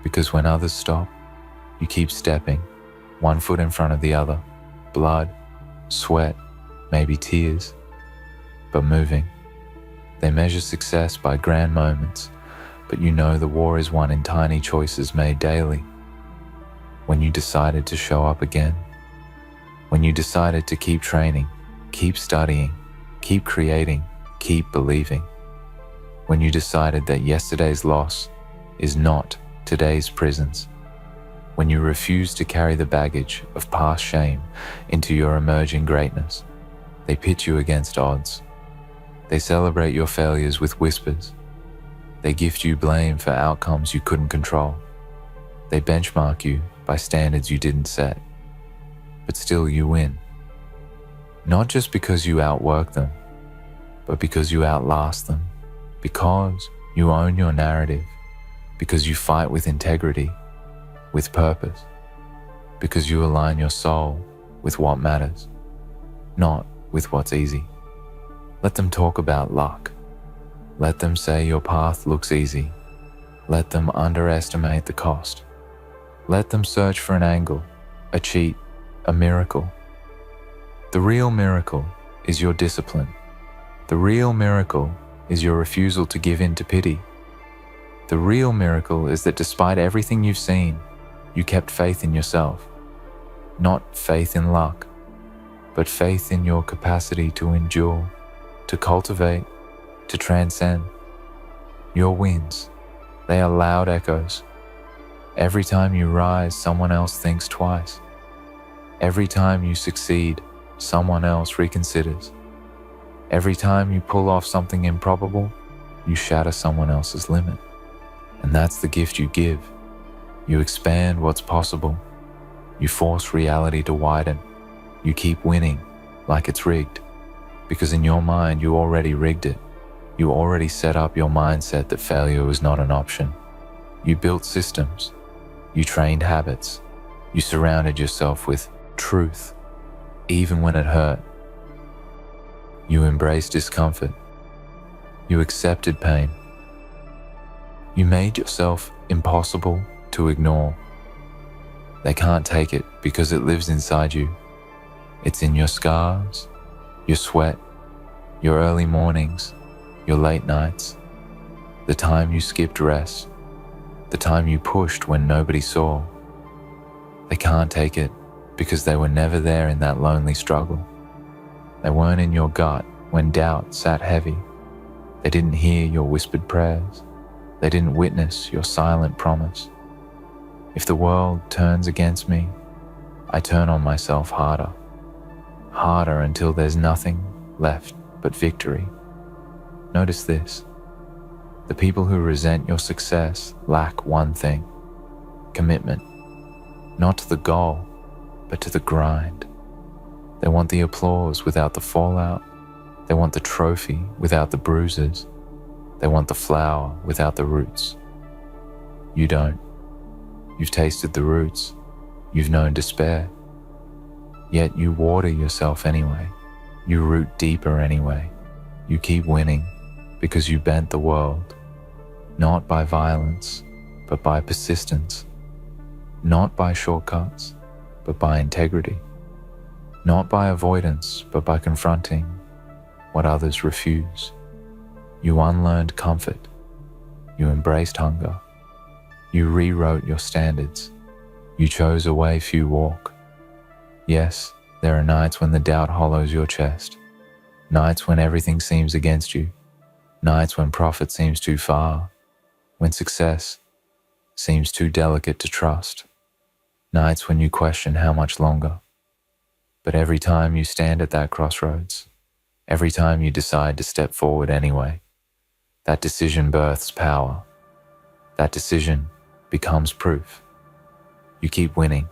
because when others stop, you keep stepping, one foot in front of the other, blood, sweat, maybe tears, but moving. They measure success by grand moments, but you know the war is won in tiny choices made daily. When you decided to show up again, when you decided to keep training, keep studying, keep creating, keep believing. When you decided that yesterday's loss is not today's prisons. When you refuse to carry the baggage of past shame into your emerging greatness, they pit you against odds. They celebrate your failures with whispers. They gift you blame for outcomes you couldn't control. They benchmark you by standards you didn't set. But still you win. Not just because you outwork them, but because you outlast them, because you own your narrative, because you fight with integrity, with purpose, because you align your soul with what matters, not with what's easy. Let them talk about luck. Let them say your path looks easy. Let them underestimate the cost. Let them search for an angle, a cheat, a miracle. The real miracle is your discipline. The real miracle is your refusal to give in to pity. The real miracle is that despite everything you've seen, you kept faith in yourself. Not faith in luck, but faith in your capacity to endure, to cultivate, to transcend. Your wins, they are loud echoes. Every time you rise, someone else thinks twice. Every time you succeed, someone else reconsiders. Every time you pull off something improbable, you shatter someone else's limit. And that's the gift you give. You expand what's possible. You force reality to widen. You keep winning like it's rigged. Because in your mind, you already rigged it. You already set up your mindset that failure was not an option. You built systems. You trained habits. You surrounded yourself with truth, even when it hurt. You embraced discomfort. You accepted pain. You made yourself impossible to ignore. They can't take it because it lives inside you. It's in your scars, your sweat, your early mornings, your late nights, the time you skipped rest, the time you pushed when nobody saw. They can't take it because they were never there in that lonely struggle. They weren't in your gut when doubt sat heavy. They didn't hear your whispered prayers. They didn't witness your silent promise. If the world turns against me, I turn on myself harder. Harder until there's nothing left but victory. Notice this. The people who resent your success lack one thing: commitment. Not to the goal, but to the grind. They want the applause without the fallout. They want the trophy without the bruises. They want the flower without the roots. You don't. You've tasted the roots. You've known despair. Yet you water yourself anyway. You root deeper anyway. You keep winning because you bent the world, not by violence, but by persistence. Not by shortcuts, but by integrity. Not by avoidance, but by confronting what others refuse. You unlearned comfort. You embraced hunger. You rewrote your standards. You chose a way few walk. Yes, there are nights when the doubt hollows your chest. Nights when everything seems against you. Nights when profit seems too far. When success seems too delicate to trust. Nights when you question how much longer. But every time you stand at that crossroads, every time you decide to step forward anyway, that decision births power. That decision becomes proof. You keep winning,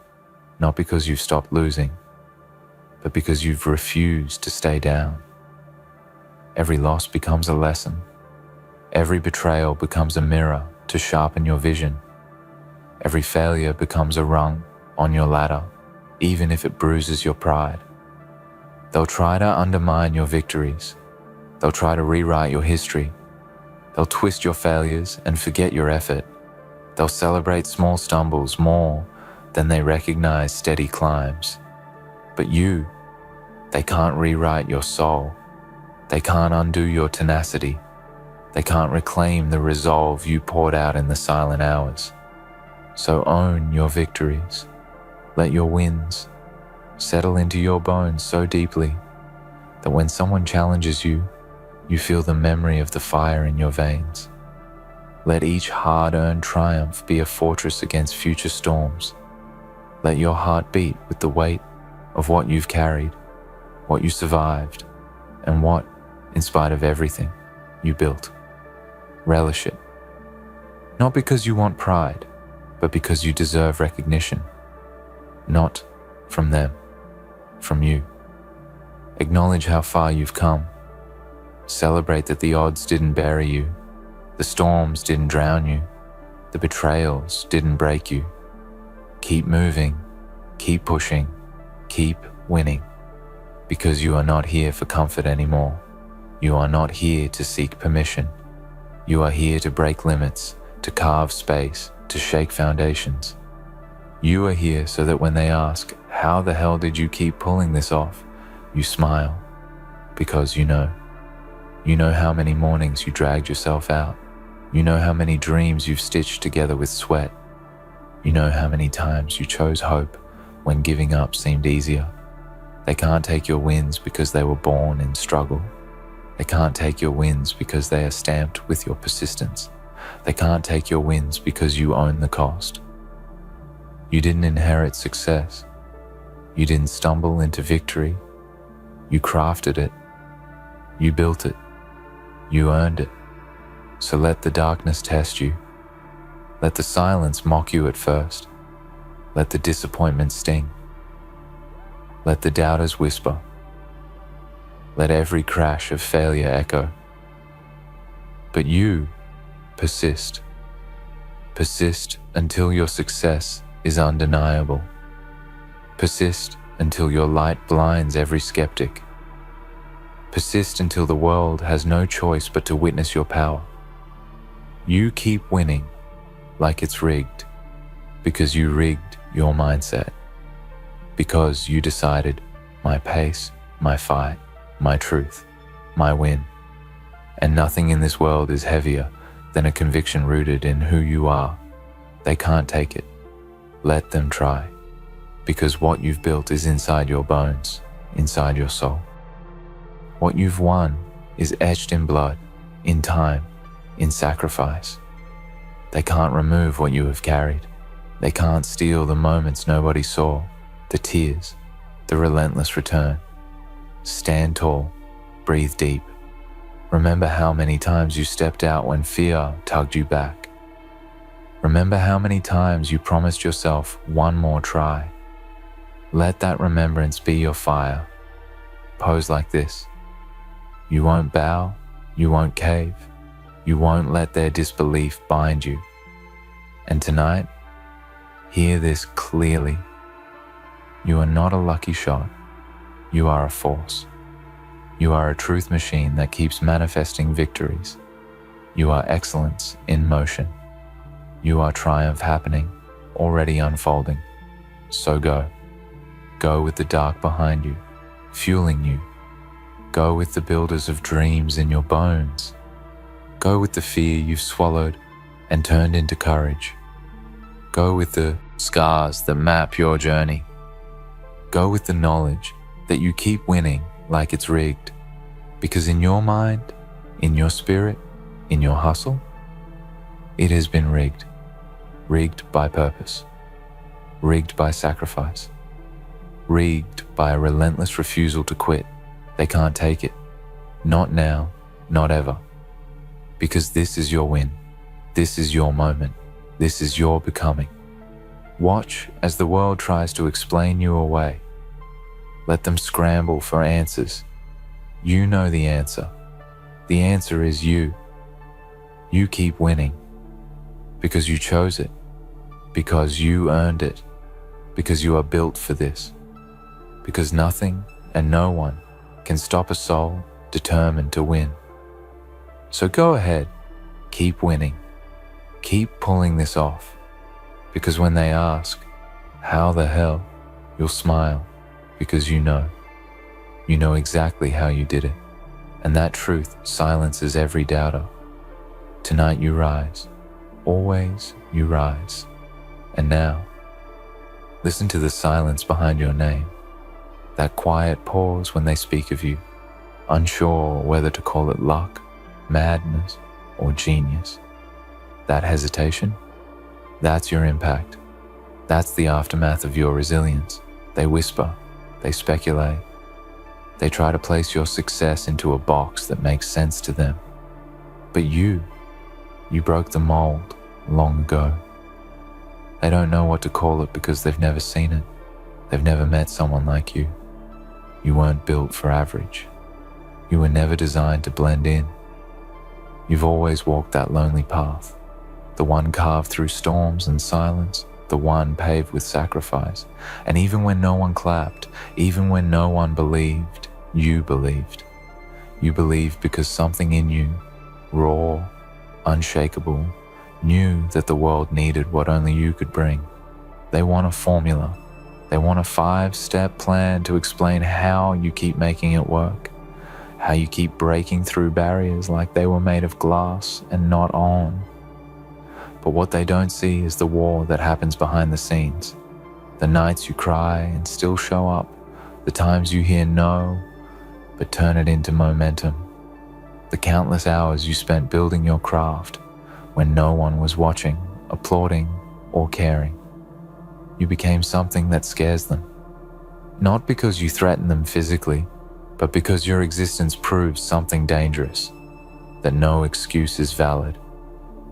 not because you've stopped losing, but because you've refused to stay down. Every loss becomes a lesson. Every betrayal becomes a mirror to sharpen your vision. Every failure becomes a rung on your ladder, even if it bruises your pride. They'll try to undermine your victories. They'll try to rewrite your history. They'll twist your failures and forget your effort. They'll celebrate small stumbles more than they recognize steady climbs. But you, they can't rewrite your soul. They can't undo your tenacity. They can't reclaim the resolve you poured out in the silent hours. So own your victories. Let your wins settle into your bones so deeply that when someone challenges you, you feel the memory of the fire in your veins. Let each hard-earned triumph be a fortress against future storms. Let your heart beat with the weight of what you've carried, what you survived, and what, in spite of everything, you built. Relish it. Not because you want pride, but because you deserve recognition. Not from them, from you. Acknowledge how far you've come. Celebrate that the odds didn't bury you, the storms didn't drown you, the betrayals didn't break you. Keep moving, keep pushing, keep winning, because you are not here for comfort anymore. You are not here to seek permission. You are here to break limits, to carve space, to shake foundations. You are here so that when they ask, how the hell did you keep pulling this off? You smile, because you know. You know how many mornings you dragged yourself out. You know how many dreams you've stitched together with sweat. You know how many times you chose hope when giving up seemed easier. They can't take your wins because they were born in struggle. They can't take your wins because they are stamped with your persistence. They can't take your wins because you own the cost. You didn't inherit success. You didn't stumble into victory. You crafted it. You built it. You earned it. So let the darkness test you. Let the silence mock you at first. Let the disappointment sting. Let the doubters whisper. Let every crash of failure echo. But you persist. Persist until your success is undeniable. Persist until your light blinds every skeptic. Persist until the world has no choice but to witness your power. You keep winning like it's rigged because you rigged your mindset, because you decided my pace, my fight, my truth, my win. And nothing in this world is heavier than a conviction rooted in who you are. They can't take it. Let them try, because what you've built is inside your bones, inside your soul. What you've won is etched in blood, in time, in sacrifice. They can't remove what you have carried. They can't steal the moments nobody saw, the tears, the relentless return. Stand tall, breathe deep. Remember how many times you stepped out when fear tugged you back. Remember how many times you promised yourself one more try. Let that remembrance be your fire. Pose like this. You won't bow, you won't cave, you won't let their disbelief bind you. And tonight, hear this clearly. You are not a lucky shot, you are a force. You are a truth machine that keeps manifesting victories. You are excellence in motion. You are triumph happening, already unfolding. So go. Go with the dark behind you, fueling you. Go with the builders of dreams in your bones. Go with the fear you've swallowed and turned into courage. Go with the scars that map your journey. Go with the knowledge that you keep winning like it's rigged. Because in your mind, in your spirit, in your hustle, it has been rigged. Rigged by purpose. Rigged by sacrifice. Rigged by a relentless refusal to quit. They can't take it. Not now, not ever. Because this is your win. This is your moment. This is your becoming. Watch as the world tries to explain you away. Let them scramble for answers. You know the answer. The answer is you. You keep winning. Because you chose it. Because you earned it. Because you are built for this. Because nothing and no one can stop a soul determined to win. So go ahead, keep winning. Keep pulling this off. Because when they ask, how the hell, you'll smile because you know. You know exactly how you did it. And that truth silences every doubter. Tonight you rise. Always you rise. And now, listen to the silence behind your name. That quiet pause when they speak of you, unsure whether to call it luck, madness, or genius. That hesitation, that's your impact. That's the aftermath of your resilience. They whisper, they speculate. They try to place your success into a box that makes sense to them. But you broke the mold long ago. They don't know what to call it because they've never seen it. They've never met someone like you. You weren't built for average. You were never designed to blend in. You've always walked that lonely path, the one carved through storms and silence, the one paved with sacrifice. And even when no one clapped, even when no one believed, you believed. You believed because something in you, raw, unshakable, knew that the world needed what only you could bring. They want a formula. They want a 5-step plan to explain how you keep making it work, how you keep breaking through barriers like they were made of glass and not on. But what they don't see is the war that happens behind the scenes, the nights you cry and still show up, the times you hear no, but turn it into momentum, the countless hours you spent building your craft when no one was watching, applauding, or caring. You became something that scares them. Not because you threaten them physically, but because your existence proves something dangerous, that no excuse is valid.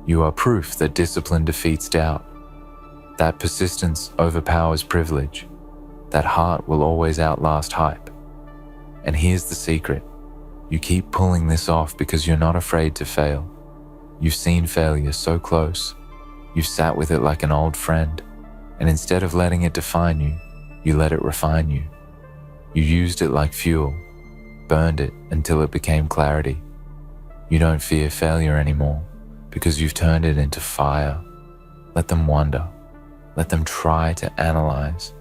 You are proof that discipline defeats doubt, that persistence overpowers privilege, that heart will always outlast hype. And here's the secret. You keep pulling this off because you're not afraid to fail. You've seen failure so close. You've sat with it like an old friend. And instead of letting it define you, you let it refine you. You used it like fuel, burned it until it became clarity. You don't fear failure anymore because you've turned it into fire. Let them wonder. Let them try to analyze.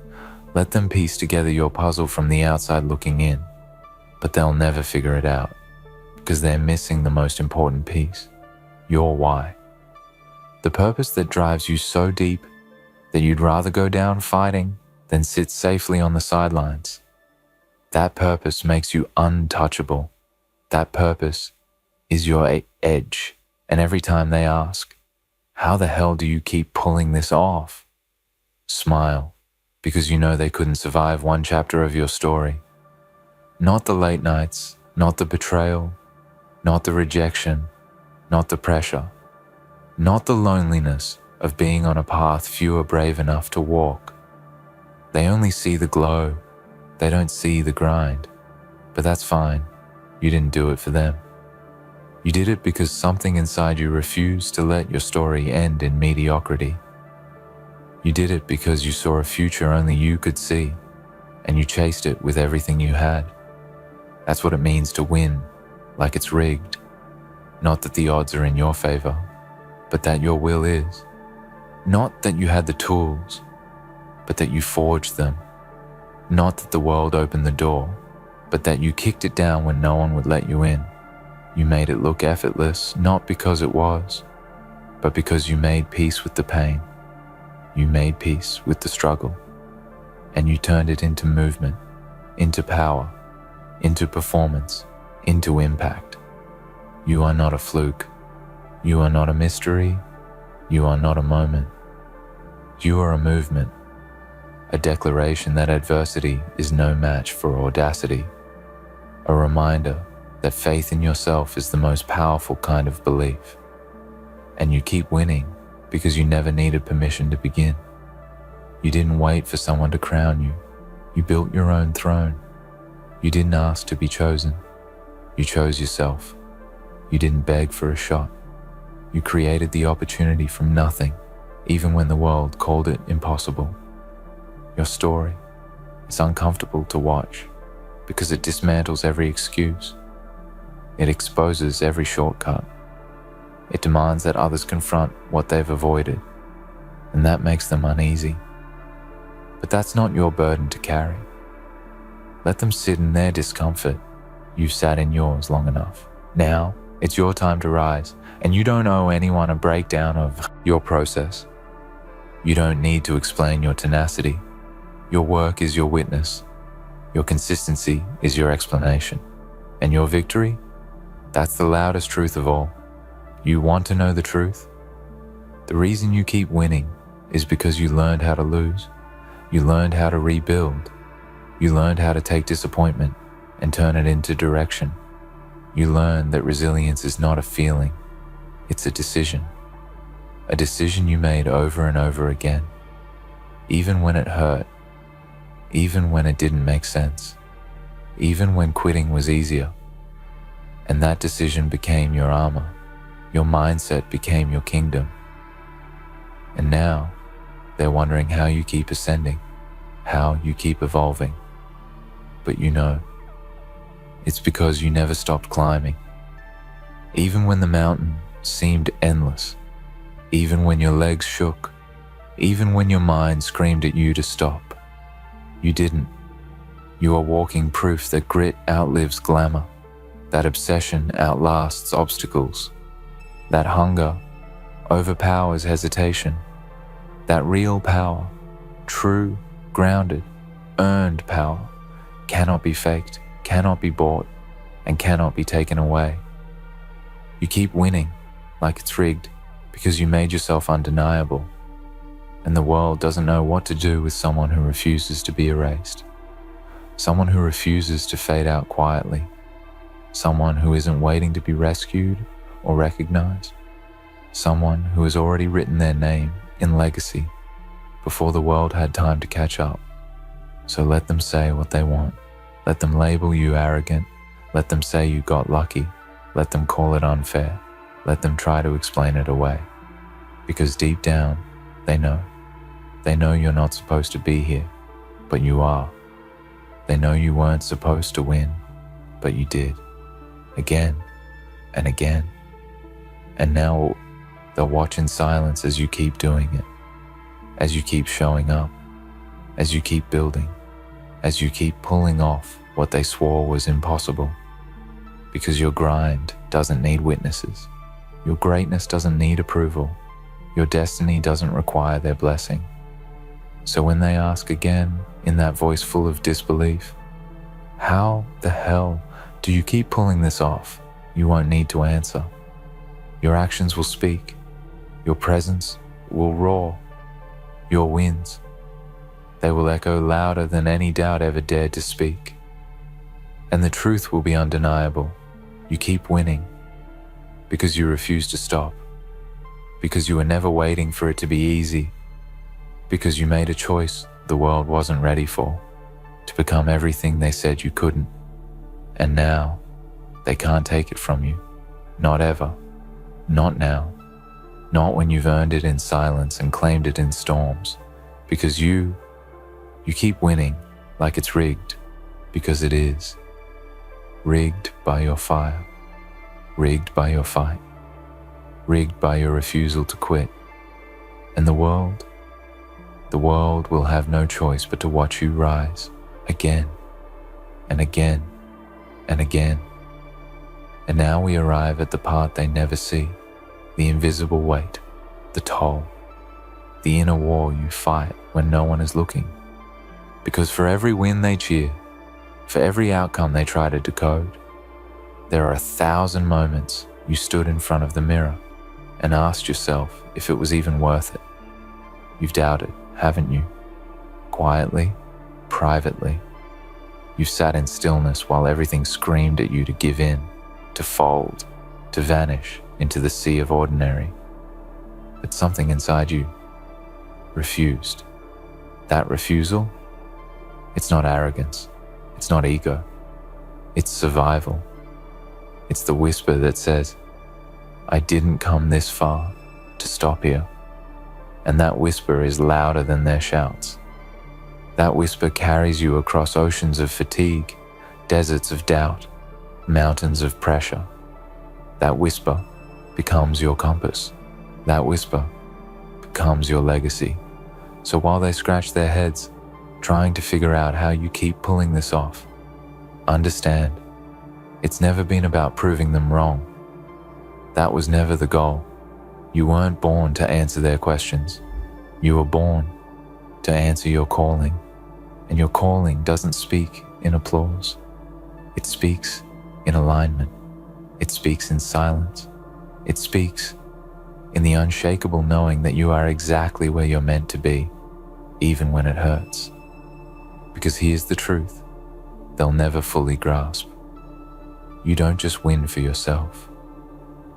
Let them piece together your puzzle from the outside looking in. But they'll never figure it out because they're missing the most important piece, your why. The purpose that drives you so deep that you'd rather go down fighting than sit safely on the sidelines. That purpose makes you untouchable. That purpose is your edge. And every time they ask, how the hell do you keep pulling this off? Smile, because you know they couldn't survive one chapter of your story. Not the late nights, not the betrayal, not the rejection, not the pressure, not the loneliness of being on a path few are brave enough to walk. They only see the glow. They don't see the grind. But that's fine. You didn't do it for them. You did it because something inside you refused to let your story end in mediocrity. You did it because you saw a future only you could see, and you chased it with everything you had. That's what it means to win, like it's rigged. Not that the odds are in your favor, but that your will is. Not that you had the tools, but that you forged them. Not that the world opened the door, but that you kicked it down when no one would let you in. You made it look effortless, not because it was, but because you made peace with the pain. You made peace with the struggle, and you turned it into movement, into power, into performance, into impact. You are not a fluke. You are not a mystery. You are not a moment. You are a movement, a declaration that adversity is no match for audacity, a reminder that faith in yourself is the most powerful kind of belief. And you keep winning because you never needed permission to begin. You didn't wait for someone to crown you. You built your own throne. You didn't ask to be chosen. You chose yourself. You didn't beg for a shot. You created the opportunity from nothing, even when the world called it impossible. Your story is uncomfortable to watch because it dismantles every excuse. It exposes every shortcut. It demands that others confront what they've avoided, and that makes them uneasy. But that's not your burden to carry. Let them sit in their discomfort. You've sat in yours long enough. Now, it's your time to rise, and you don't owe anyone a breakdown of your process. You don't need to explain your tenacity. Your work is your witness. Your consistency is your explanation. And your victory? That's the loudest truth of all. You want to know the truth? The reason you keep winning is because you learned how to lose. You learned how to rebuild. You learned how to take disappointment and turn it into direction. You learned that resilience is not a feeling, it's a decision. A decision you made over and over again, even when it hurt, even when it didn't make sense, even when quitting was easier. And that decision became your armor. Your mindset became your kingdom. And now, they're wondering how you keep ascending, how you keep evolving. But you know, it's because you never stopped climbing. Even when the mountain seemed endless, even when your legs shook, even when your mind screamed at you to stop, you didn't. You are walking proof that grit outlives glamour, that obsession outlasts obstacles, that hunger overpowers hesitation, that real power, true, grounded, earned power, cannot be faked, cannot be bought, and cannot be taken away. You keep winning like it's rigged because you made yourself undeniable, and the world doesn't know what to do with someone who refuses to be erased, someone who refuses to fade out quietly, someone who isn't waiting to be rescued or recognized, someone who has already written their name in legacy before the world had time to catch up. So let them say what they want. Let them label you arrogant. Let them say you got lucky. Let them call it unfair. Let them try to explain it away. Because deep down, they know. They know you're not supposed to be here, but you are. They know you weren't supposed to win, but you did. Again and again. And now They'll watch in silence as you keep doing it, as you keep showing up, as you keep building, as you keep pulling off what they swore was impossible. Because your grind doesn't need witnesses. Your greatness doesn't need approval. Your destiny doesn't require their blessing. So when they ask again, in that voice full of disbelief, how the hell do you keep pulling this off? You won't need to answer. Your actions will speak. Your presence will roar. Your wins, they will echo louder than any doubt ever dared to speak. And the truth will be undeniable. You keep winning because you refuse to stop, because you were never waiting for it to be easy, because you made a choice the world wasn't ready for, to become everything they said you couldn't. And now, they can't take it from you. Not ever. Not now. Not when you've earned it in silence and claimed it in storms. Because you keep winning like it's rigged, because it is. Rigged by your fire. Rigged by your fight. Rigged by your refusal to quit. And the world will have no choice but to watch you rise again and again and again. And now we arrive at the part they never see, the invisible weight, the toll, the inner war you fight when no one is looking. Because for every win they cheer, for every outcome they try to decode, there are 1,000 moments you stood in front of the mirror and asked yourself if it was even worth it. You've doubted, haven't you? Quietly, privately. You've sat in stillness while everything screamed at you to give in, to fold, to vanish into the sea of ordinary. But something inside you refused. That refusal? It's not arrogance. It's not ego. It's survival. It's the whisper that says, I didn't come this far to stop here. And that whisper is louder than their shouts. That whisper carries you across oceans of fatigue, deserts of doubt, mountains of pressure. That whisper becomes your compass. That whisper becomes your legacy. So while they scratch their heads, trying to figure out how you keep pulling this off, understand, it's never been about proving them wrong. That was never the goal. You weren't born to answer their questions. You were born to answer your calling. And your calling doesn't speak in applause. It speaks in alignment. It speaks in silence. It speaks in the unshakable knowing that you are exactly where you're meant to be, even when it hurts. Because here's the truth, they'll never fully grasp. You don't just win for yourself.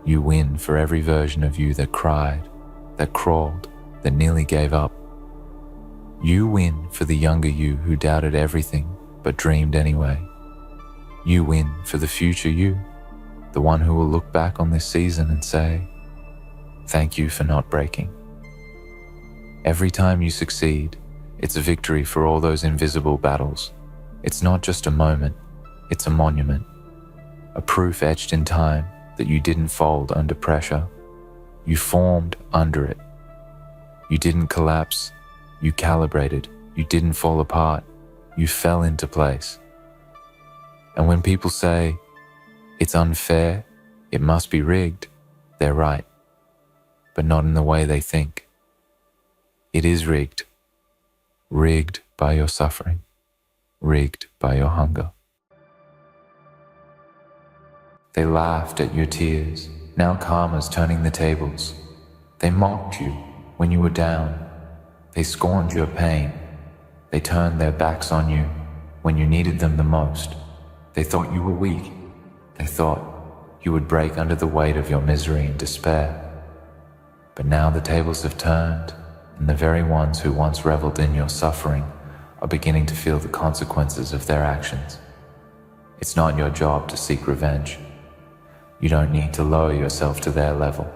You win for every version of you that cried, that crawled, that nearly gave up. You win for the younger you who doubted everything but dreamed anyway. You win for the future you, the one who will look back on this season and say, thank you for not breaking. Every time you succeed, it's a victory for all those invisible battles. It's not just a moment, it's a monument, a proof etched in time that you didn't fold under pressure. You formed under it. You didn't collapse. You calibrated. You didn't fall apart. You fell into place. And when people say, it's unfair, it must be rigged, they're right, but not in the way they think. It is rigged. Rigged by your suffering. Rigged by your hunger. They laughed at your tears. Now karma's turning the tables. They mocked you when you were down. They scorned your pain. They turned their backs on you when you needed them the most. They thought you were weak. They thought you would break under the weight of your misery and despair. But now the tables have turned, and the very ones who once reveled in your suffering are beginning to feel the consequences of their actions. It's not your job to seek revenge. You don't need to lower yourself to their level.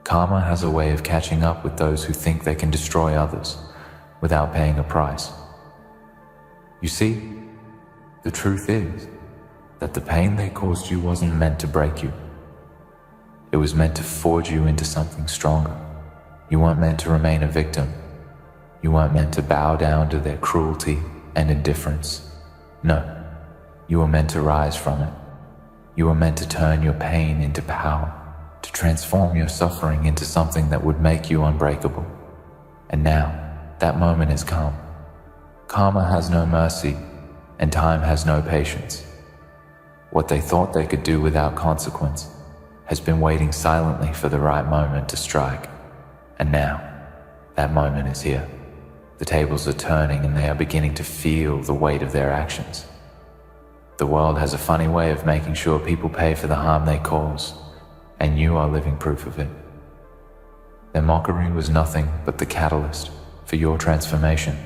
Karma has a way of catching up with those who think they can destroy others without paying a price. You see, the truth is that the pain they caused you wasn't meant to break you. It was meant to forge you into something stronger. You weren't meant to remain a victim. You weren't meant to bow down to their cruelty and indifference. No, you were meant to rise from it. You were meant to turn your pain into power, to transform your suffering into something that would make you unbreakable. And now, that moment has come. Karma has no mercy, and time has no patience. What they thought they could do without consequence has been waiting silently for the right moment to strike. And now, that moment is here. The tables are turning and they are beginning to feel the weight of their actions. The world has a funny way of making sure people pay for the harm they cause, and you are living proof of it. Their mockery was nothing but the catalyst for your transformation.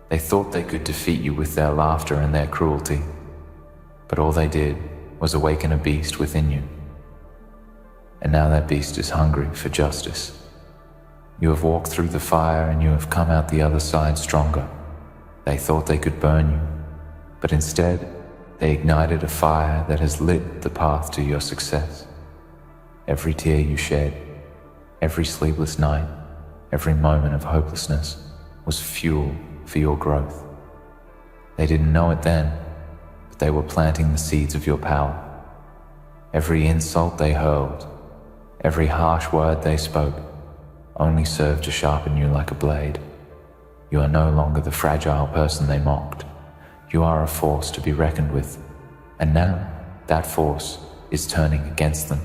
They thought they could defeat you with their laughter and their cruelty, but all they did was awaken a beast within you. And now that beast is hungry for justice. You have walked through the fire and you have come out the other side stronger. They thought they could burn you, but instead, they ignited a fire that has lit the path to your success. Every tear you shed, every sleepless night, every moment of hopelessness was fuel for your growth. They didn't know it then, but they were planting the seeds of your power. Every insult they hurled, every harsh word they spoke, only served to sharpen you like a blade. You are no longer the fragile person they mocked. You are a force to be reckoned with, and now that force is turning against them.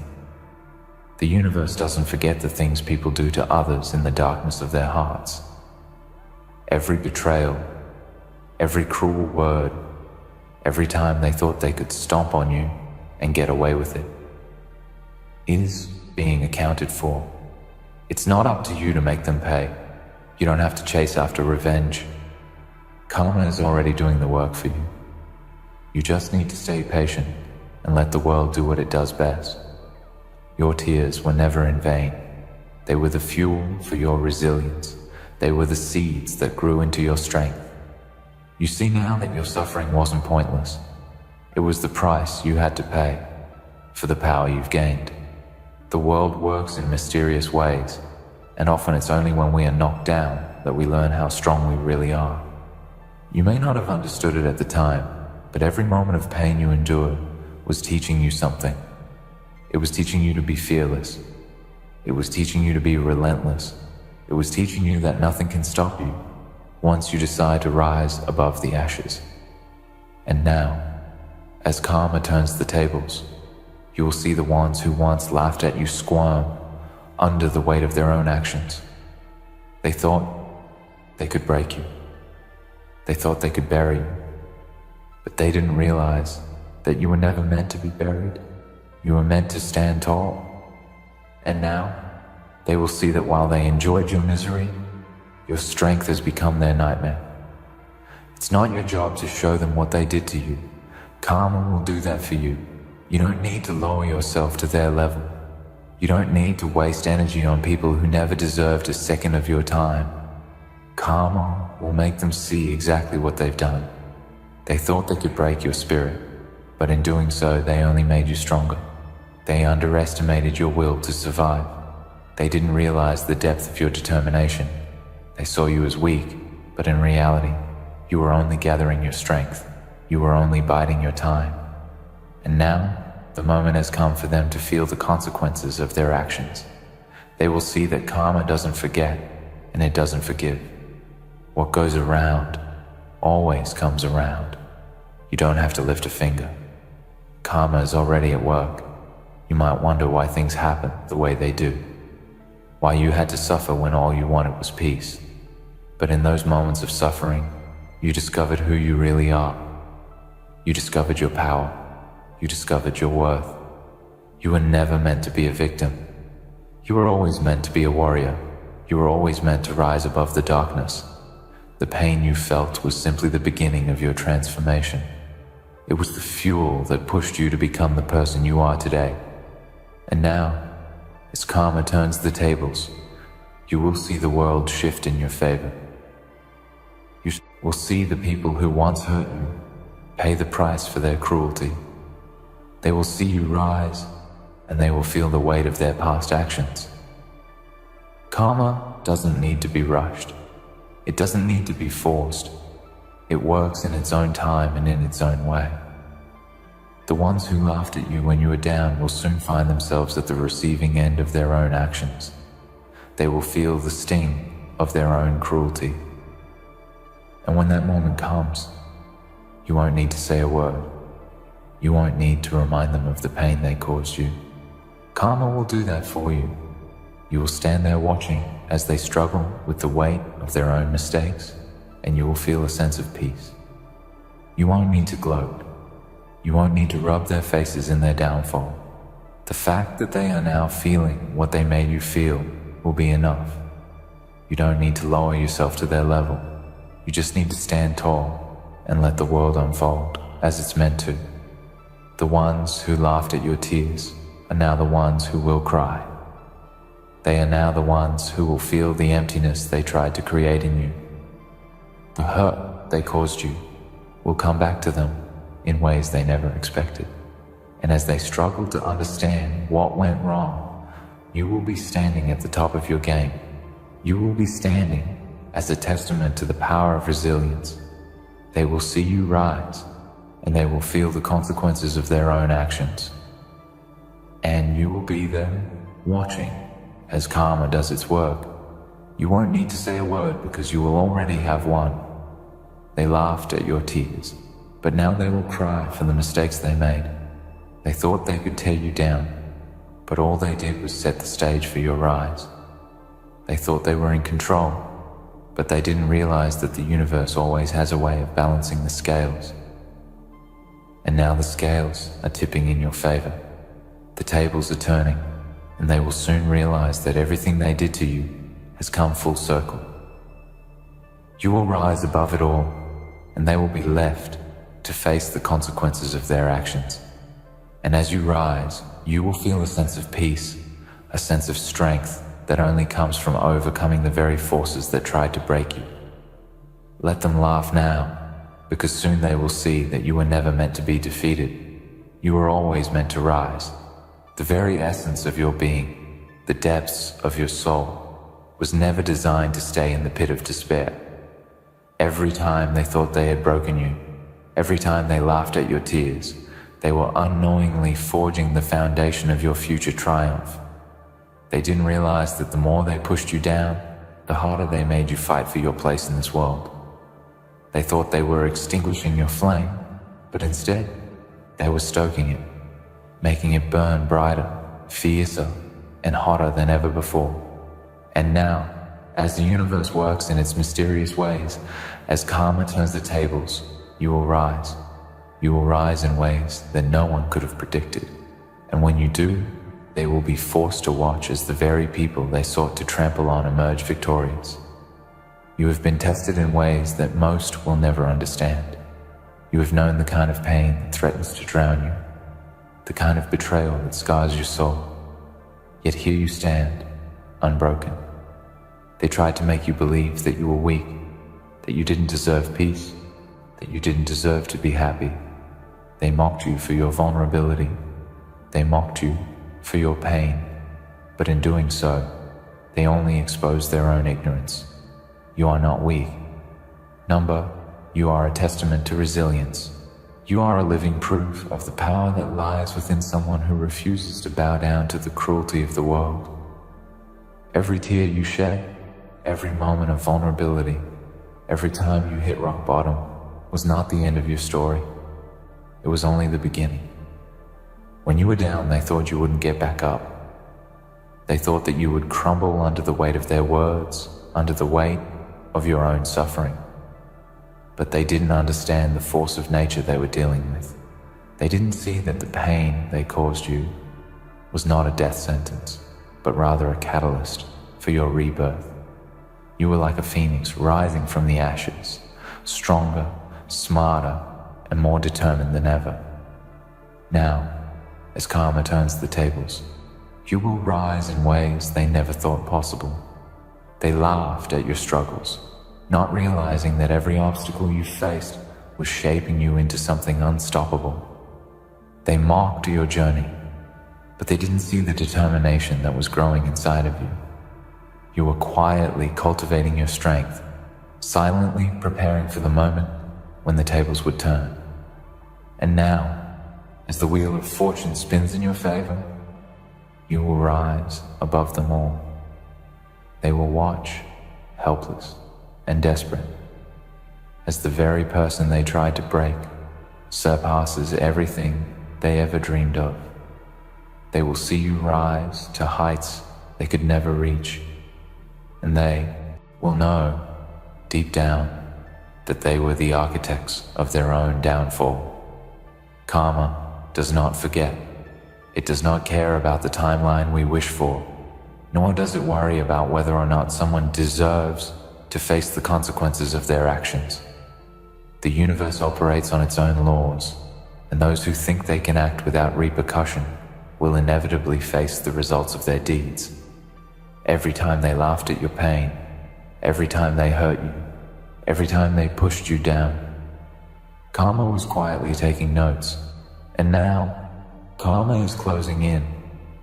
The universe doesn't forget the things people do to others in the darkness of their hearts. Every betrayal, every cruel word, every time they thought they could stomp on you and get away with it, is being accounted for. It's not up to you to make them pay. You don't have to chase after revenge. Karma is already doing the work for you. You just need to stay patient and let the world do what it does best. Your tears were never in vain. They were the fuel for your resilience. They were the seeds that grew into your strength. You see now that your suffering wasn't pointless. It was the price you had to pay for the power you've gained. The world works in mysterious ways, and often it's only when we are knocked down that we learn how strong we really are. You may not have understood it at the time, but every moment of pain you endured was teaching you something. It was teaching you to be fearless. It was teaching you to be relentless. It was teaching you that nothing can stop you once you decide to rise above the ashes. And now, as karma turns the tables, you will see the ones who once laughed at you squirm under the weight of their own actions. They thought they could break you. They thought they could bury you, but they didn't realize that you were never meant to be buried. You were meant to stand tall. And now, they will see that while they enjoyed your misery, your strength has become their nightmare. It's not your job to show them what they did to you. Karma will do that for you. You don't need to lower yourself to their level. You don't need to waste energy on people who never deserved a second of your time. Karma will make them see exactly what they've done. They thought they could break your spirit, but in doing so, they only made you stronger. They underestimated your will to survive. They didn't realize the depth of your determination. They saw you as weak, but in reality, you were only gathering your strength. You were only biding your time. And now, the moment has come for them to feel the consequences of their actions. They will see that karma doesn't forget, and it doesn't forgive. What goes around always comes around. You don't have to lift a finger. Karma is already at work. You might wonder why things happen the way they do. Why you had to suffer when all you wanted was peace. But in those moments of suffering, you discovered who you really are. You discovered your power. You discovered your worth. You were never meant to be a victim. You were always meant to be a warrior. You were always meant to rise above the darkness. The pain you felt was simply the beginning of your transformation. It was the fuel that pushed you to become the person you are today. And now, as karma turns the tables, you will see the world shift in your favor. You will see the people who once hurt you pay the price for their cruelty. They will see you rise, and they will feel the weight of their past actions. Karma doesn't need to be rushed. It doesn't need to be forced. It works in its own time and in its own way. The ones who laughed at you when you were down will soon find themselves at the receiving end of their own actions. They will feel the sting of their own cruelty. And when that moment comes, you won't need to say a word. You won't need to remind them of the pain they caused you. Karma will do that for you. You will stand there watching as they struggle with the weight of their own mistakes, and you will feel a sense of peace. You won't need to gloat. You won't need to rub their faces in their downfall. The fact that they are now feeling what they made you feel will be enough. You don't need to lower yourself to their level. You just need to stand tall and let the world unfold as it's meant to. The ones who laughed at your tears are now the ones who will cry. They are now the ones who will feel the emptiness they tried to create in you. The hurt they caused you will come back to them in ways they never expected. And as they struggle to understand what went wrong, you will be standing at the top of your game. You will be standing as a testament to the power of resilience. They will see you rise, and they will feel the consequences of their own actions. And you will be there, watching, as karma does its work. You won't need to say a word because you will already have won. They laughed at your tears, but now they will cry for the mistakes they made. They thought they could tear you down, but all they did was set the stage for your rise. They thought they were in control, but they didn't realize that the universe always has a way of balancing the scales. And now the scales are tipping in your favor. The tables are turning, and they will soon realize that everything they did to you has come full circle. You will rise above it all, and they will be left to face the consequences of their actions. And as you rise, you will feel a sense of peace, a sense of strength that only comes from overcoming the very forces that tried to break you. Let them laugh now, because soon they will see that you were never meant to be defeated. You were always meant to rise. The very essence of your being, the depths of your soul, was never designed to stay in the pit of despair. Every time they thought they had broken you, every time they laughed at your tears, they were unknowingly forging the foundation of your future triumph. They didn't realize that the more they pushed you down, the harder they made you fight for your place in this world. They thought they were extinguishing your flame, but instead, they were stoking it, making it burn brighter, fiercer, and hotter than ever before. And now, as the universe works in its mysterious ways, as karma turns the tables, you will rise. You will rise in ways that no one could have predicted. And when you do, they will be forced to watch as the very people they sought to trample on emerge victorious. You have been tested in ways that most will never understand. You have known the kind of pain that threatens to drown you, the kind of betrayal that scars your soul. Yet here you stand, unbroken. They tried to make you believe that you were weak, that you didn't deserve peace, that you didn't deserve to be happy. They mocked you for your vulnerability. They mocked you for your pain. But in doing so, they only exposed their own ignorance. You are not weak. Number, you are a testament to resilience. You are a living proof of the power that lies within someone who refuses to bow down to the cruelty of the world. Every tear you shed, every moment of vulnerability, every time you hit rock bottom was not the end of your story. It was only the beginning. When you were down, they thought you wouldn't get back up. They thought that you would crumble under the weight of their words, under the weight of your own suffering. But they didn't understand the force of nature they were dealing with. They didn't see that the pain they caused you was not a death sentence, but rather a catalyst for your rebirth. You were like a phoenix rising from the ashes, stronger, smarter, and more determined than ever. Now, as karma turns the tables, you will rise in ways they never thought possible. They laughed at your struggles, not realizing that every obstacle you faced was shaping you into something unstoppable. They mocked your journey, but they didn't see the determination that was growing inside of you. You were quietly cultivating your strength, silently preparing for the moment when the tables would turn. And now, as the wheel of fortune spins in your favor, you will rise above them all. They will watch, helpless and desperate, as the very person they tried to break surpasses everything they ever dreamed of. They will see you rise to heights they could never reach, and they will know, deep down, that they were the architects of their own downfall. Karma does not forget. It does not care about the timeline we wish for, nor does it worry about whether or not someone deserves to face the consequences of their actions. The universe operates on its own laws, and those who think they can act without repercussion will inevitably face the results of their deeds. Every time they laughed at your pain, every time they hurt you, every time they pushed you down, Karma was quietly taking notes. And now, Karma is closing in,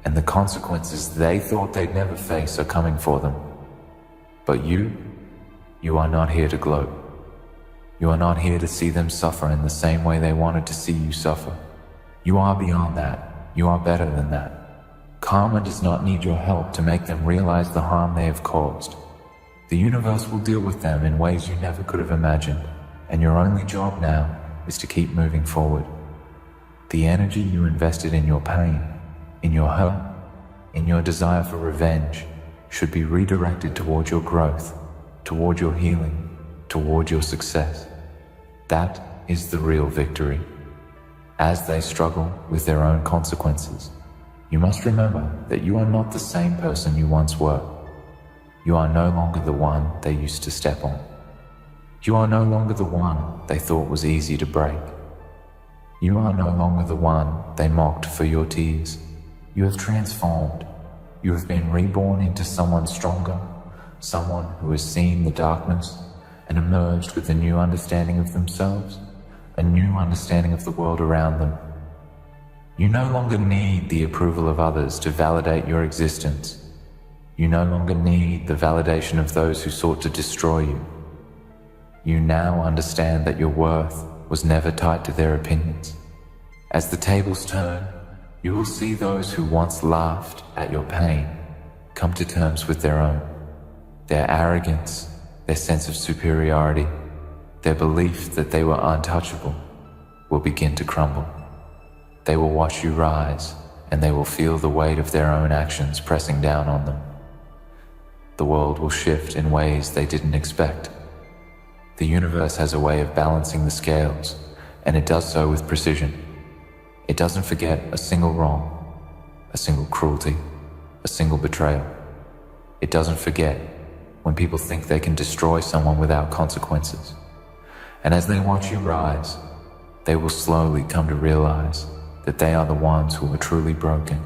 and the consequences they thought they'd never face are coming for them. But you are not here to gloat. You are not here to see them suffer in the same way they wanted to see you suffer. You are beyond that. You are better than that. Karma does not need your help to make them realize the harm they have caused. The universe will deal with them in ways you never could have imagined, and your only job now is to keep moving forward. The energy you invested in your pain, in your hurt, in your desire for revenge, should be redirected toward your growth, toward your healing, toward your success. That is the real victory. As they struggle with their own consequences, you must remember that you are not the same person you once were. You are no longer the one they used to step on. You are no longer the one they thought was easy to break. You are no longer the one they mocked for your tears. You have transformed. You have been reborn into someone stronger, someone who has seen the darkness and emerged with a new understanding of themselves, a new understanding of the world around them. You no longer need the approval of others to validate your existence. You no longer need the validation of those who sought to destroy you. You now understand that your worth was never tied to their opinions. As the tables turn, you will see those who once laughed at your pain come to terms with their own. Their arrogance, their sense of superiority, their belief that they were untouchable will begin to crumble. They will watch you rise, and they will feel the weight of their own actions pressing down on them. The world will shift in ways they didn't expect. The universe has a way of balancing the scales, and it does so with precision. It doesn't forget a single wrong, a single cruelty, a single betrayal. It doesn't forget when people think they can destroy someone without consequences. And as they watch you rise, they will slowly come to realize that they are the ones who are truly broken,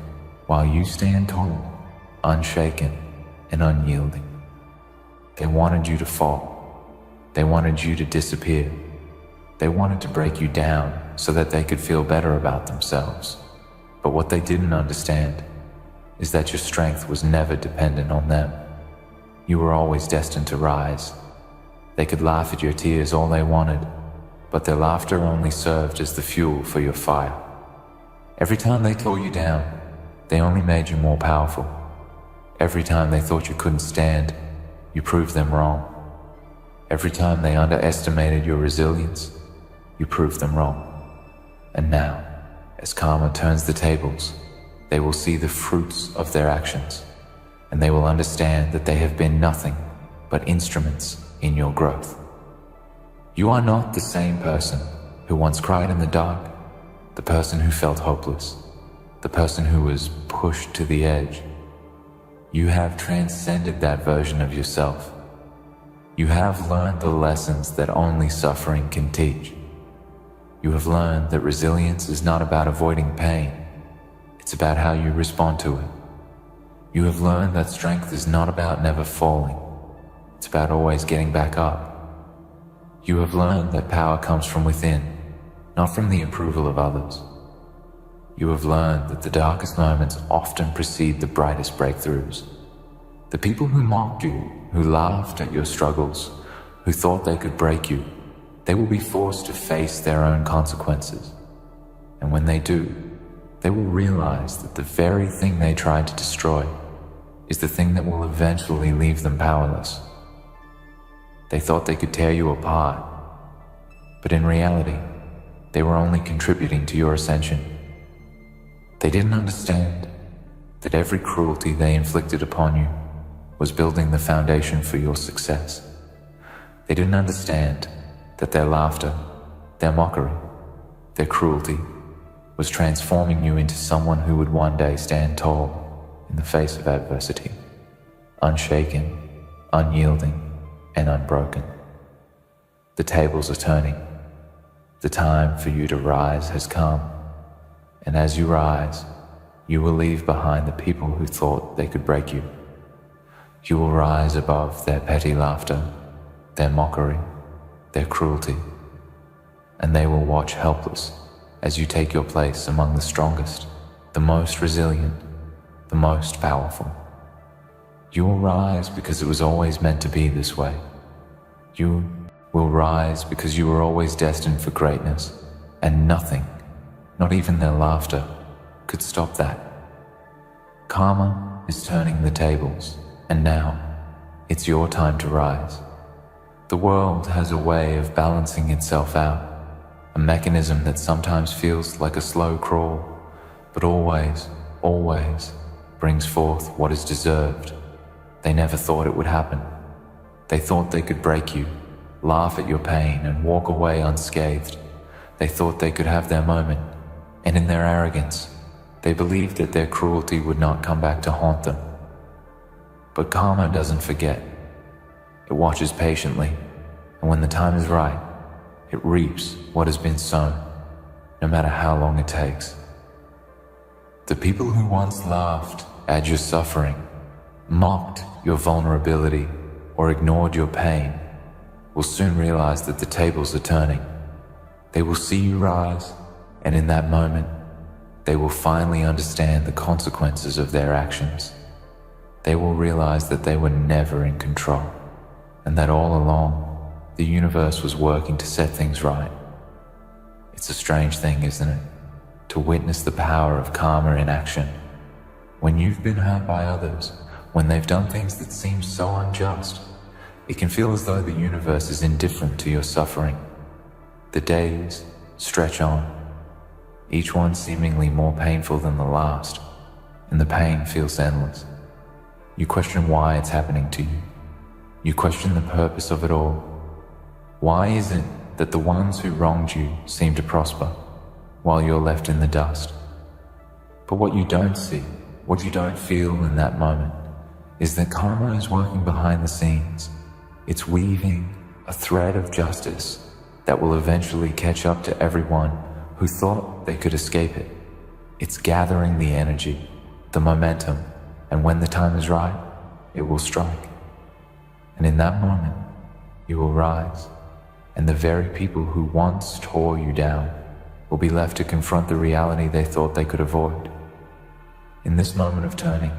while you stand tall, unshaken, and unyielding. They wanted you to fall. They wanted you to disappear. They wanted to break you down so that they could feel better about themselves. But what they didn't understand is that your strength was never dependent on them. You were always destined to rise. They could laugh at your tears all they wanted, but their laughter only served as the fuel for your fire. Every time they tore you down, they only made you more powerful. Every time they thought you couldn't stand, you proved them wrong. Every time they underestimated your resilience, you proved them wrong. And now, as karma turns the tables, they will see the fruits of their actions, and they will understand that they have been nothing but instruments in your growth. You are not the same person who once cried in the dark, the person who felt hopeless, the person who was pushed to the edge. You have transcended that version of yourself. You have learned the lessons that only suffering can teach. You have learned that resilience is not about avoiding pain. It's about how you respond to it. You have learned that strength is not about never falling. It's about always getting back up. You have learned that power comes from within, not from the approval of others. You have learned that the darkest moments often precede the brightest breakthroughs. The people who mocked you, who laughed at your struggles, who thought they could break you, they will be forced to face their own consequences. And when they do, they will realize that the very thing they tried to destroy is the thing that will eventually leave them powerless. They thought they could tear you apart, but in reality, they were only contributing to your ascension. They didn't understand that every cruelty they inflicted upon you was building the foundation for your success. They didn't understand that their laughter, their mockery, their cruelty was transforming you into someone who would one day stand tall in the face of adversity, unshaken, unyielding, and unbroken. The tables are turning. The time for you to rise has come. And as you rise, you will leave behind the people who thought they could break you. You will rise above their petty laughter, their mockery, their cruelty, and they will watch helpless as you take your place among the strongest, the most resilient, the most powerful. You will rise because it was always meant to be this way. You will rise because you were always destined for greatness, and nothing, not even their laughter, could stop that. Karma is turning the tables, and now it's your time to rise. The world has a way of balancing itself out, a mechanism that sometimes feels like a slow crawl, but always, always brings forth what is deserved. They never thought it would happen. They thought they could break you, laugh at your pain, and walk away unscathed. They thought they could have their moment, and in their arrogance, they believed that their cruelty would not come back to haunt them. But karma doesn't forget. It watches patiently, and when the time is right, it reaps what has been sown, no matter how long it takes. The people who once laughed at your suffering, mocked your vulnerability, or ignored your pain will soon realize that the tables are turning. They will see you rise, and in that moment, they will finally understand the consequences of their actions. They will realize that they were never in control, and that all along, the universe was working to set things right. It's a strange thing, isn't it, to witness the power of karma in action. When you've been hurt by others, when they've done things that seem so unjust, it can feel as though the universe is indifferent to your suffering. The days stretch on, each one seemingly more painful than the last, and the pain feels endless. You question why it's happening to you. You question the purpose of it all. Why is it that the ones who wronged you seem to prosper, while you're left in the dust? But what you don't see, what you don't feel in that moment, is that karma is working behind the scenes. It's weaving a thread of justice that will eventually catch up to everyone who thought they could escape it. It's gathering the energy, the momentum, and when the time is right, it will strike. And in that moment, you will rise, and the very people who once tore you down will be left to confront the reality they thought they could avoid. In this moment of turning,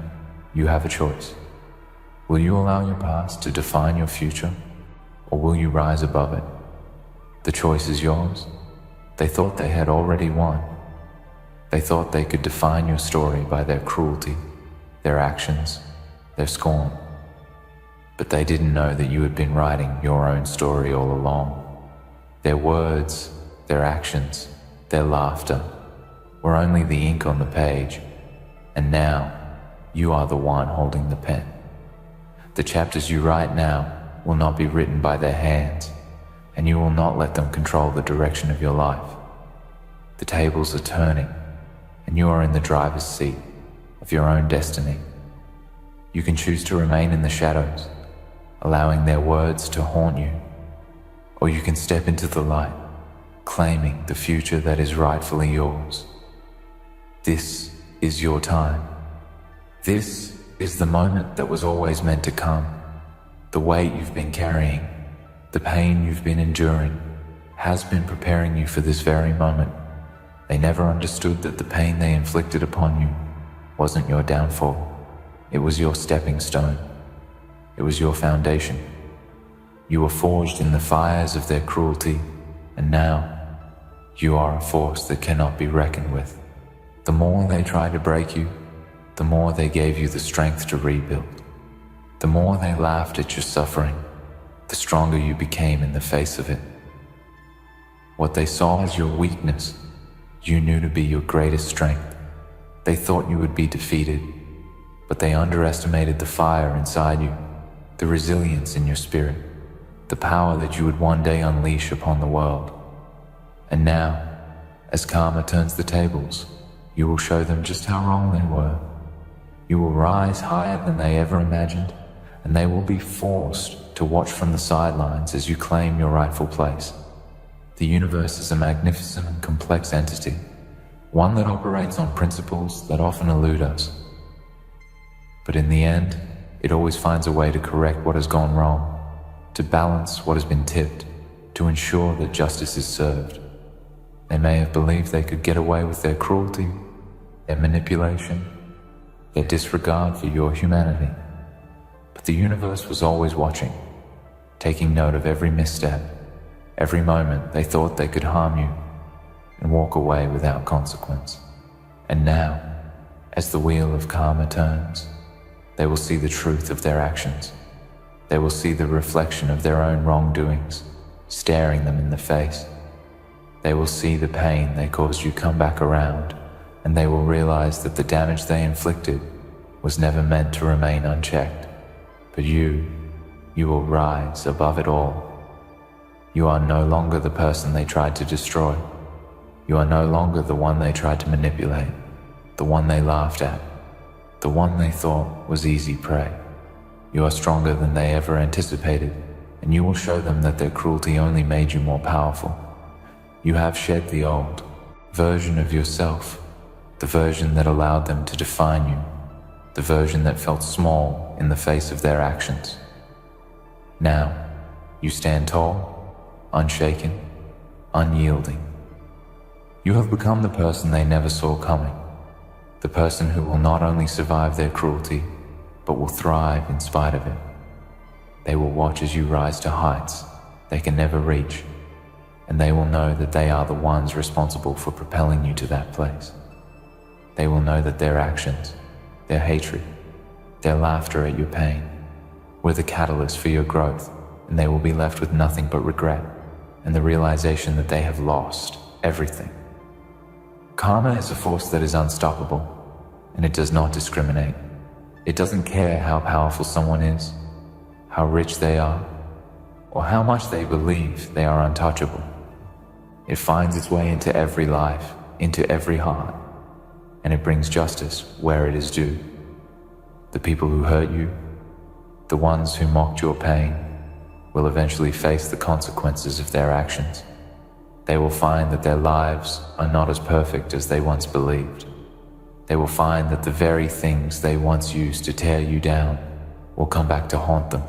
you have a choice. Will you allow your past to define your future, or will you rise above it? The choice is yours. They thought they had already won. They thought they could define your story by their cruelty, their actions, their scorn. But they didn't know that you had been writing your own story all along. Their words, their actions, their laughter were only the ink on the page, and now you are the one holding the pen. The chapters you write now will not be written by their hands, and you will not let them control the direction of your life. The tables are turning, and you are in the driver's seat of your own destiny. You can choose to remain in the shadows, allowing their words to haunt you, or you can step into the light, claiming the future that is rightfully yours. This is your time. This is the moment that was always meant to come. The weight you've been carrying, the pain you've been enduring, has been preparing you for this very moment. They They never understood that the pain they inflicted upon you wasn't your downfall. It was your stepping stone. It was your foundation. You were forged in the fires of their cruelty, and now you are a force that cannot be reckoned with. The more they tried to break you, the more they gave you the strength to rebuild. The more they laughed at your suffering, the stronger you became in the face of it. What they saw as your weakness, you knew to be your greatest strength. They thought you would be defeated, but they underestimated the fire inside you, the resilience in your spirit, the power that you would one day unleash upon the world. And now, as karma turns the tables, you will show them just how wrong they were. You will rise higher than they ever imagined, and they will be forced to watch from the sidelines as you claim your rightful place. The universe is a magnificent and complex entity, one that operates on principles that often elude us. But in the end, it always finds a way to correct what has gone wrong, to balance what has been tipped, to ensure that justice is served. They may have believed they could get away with their cruelty, their manipulation, their disregard for your humanity. But the universe was always watching, taking note of every misstep, every moment they thought they could harm you and walk away without consequence. And now, as the wheel of karma turns, they will see the truth of their actions. They will see the reflection of their own wrongdoings, staring them in the face. They will see the pain they caused you come back around, and they will realize that the damage they inflicted was never meant to remain unchecked. But you will rise above it all. You are no longer the person they tried to destroy. You are no longer the one they tried to manipulate, the one they laughed at, the one they thought was easy prey. You are stronger than they ever anticipated, and you will show them that their cruelty only made you more powerful. You have shed the old version of yourself, the version that allowed them to define you, the version that felt small in the face of their actions. Now, you stand tall, unshaken, unyielding. You have become the person they never saw coming, the person who will not only survive their cruelty, but will thrive in spite of it. They will watch as you rise to heights they can never reach, and they will know that they are the ones responsible for propelling you to that place. They will know that their actions, their hatred, their laughter at your pain, were the catalyst for your growth, and they will be left with nothing but regret and the realization that they have lost everything. Karma is a force that is unstoppable, and it does not discriminate. It doesn't care how powerful someone is, how rich they are, or how much they believe they are untouchable. It finds its way into every life, into every heart, and it brings justice where it is due. The people who hurt you, the ones who mocked your pain, will eventually face the consequences of their actions. They will find that their lives are not as perfect as they once believed. They will find that the very things they once used to tear you down will come back to haunt them.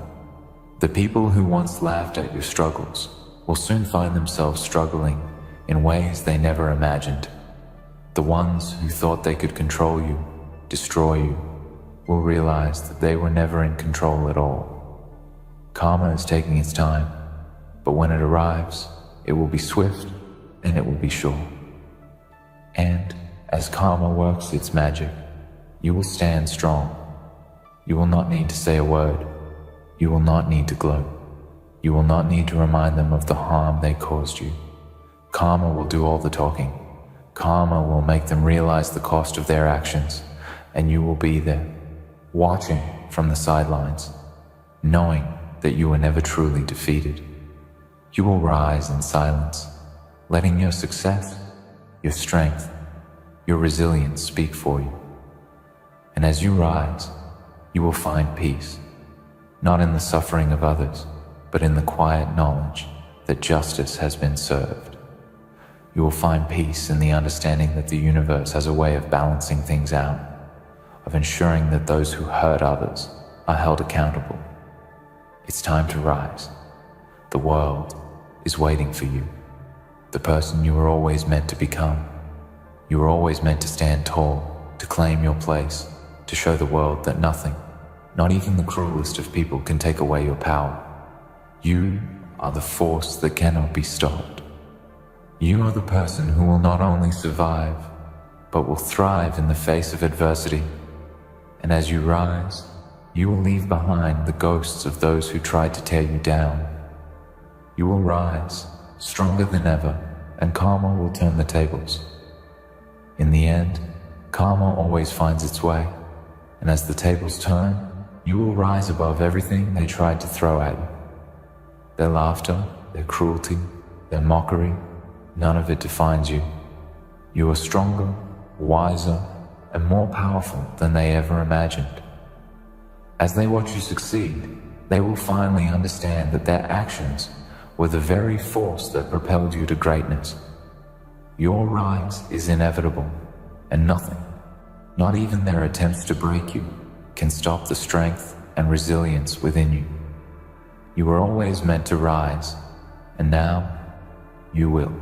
The people who once laughed at your struggles will soon find themselves struggling in ways they never imagined. The ones who thought they could control you, destroy you, will realize that they were never in control at all. Karma is taking its time, but when it arrives, it will be swift and it will be sure. And as karma works its magic, you will stand strong. You will not need to say a word. You will not need to gloat. You will not need to remind them of the harm they caused you. Karma will do all the talking. Karma will make them realize the cost of their actions, and you will be there, watching from the sidelines, knowing that you were never truly defeated. You will rise in silence, letting your success, your strength, your resilience speak for you. And as you rise, you will find peace, not in the suffering of others, but in the quiet knowledge that justice has been served. You will find peace in the understanding that the universe has a way of balancing things out, of ensuring that those who hurt others are held accountable. It's time to rise. The world is waiting for you, the person you were always meant to become. You were always meant to stand tall, to claim your place, to show the world that nothing, not even the cruelest of people, can take away your power. You are the force that cannot be stopped. You are the person who will not only survive, but will thrive in the face of adversity. And as you rise, you will leave behind the ghosts of those who tried to tear you down. You will rise, stronger than ever, and karma will turn the tables. In the end, karma always finds its way, and as the tables turn, you will rise above everything they tried to throw at you. Their laughter, their cruelty, their mockery, none of it defines you. You are stronger, wiser, and more powerful than they ever imagined. As they watch you succeed, they will finally understand that their actions were the very force that propelled you to greatness. Your rise is inevitable, and nothing, not even their attempts to break you, can stop the strength and resilience within you. You were always meant to rise, and now you will.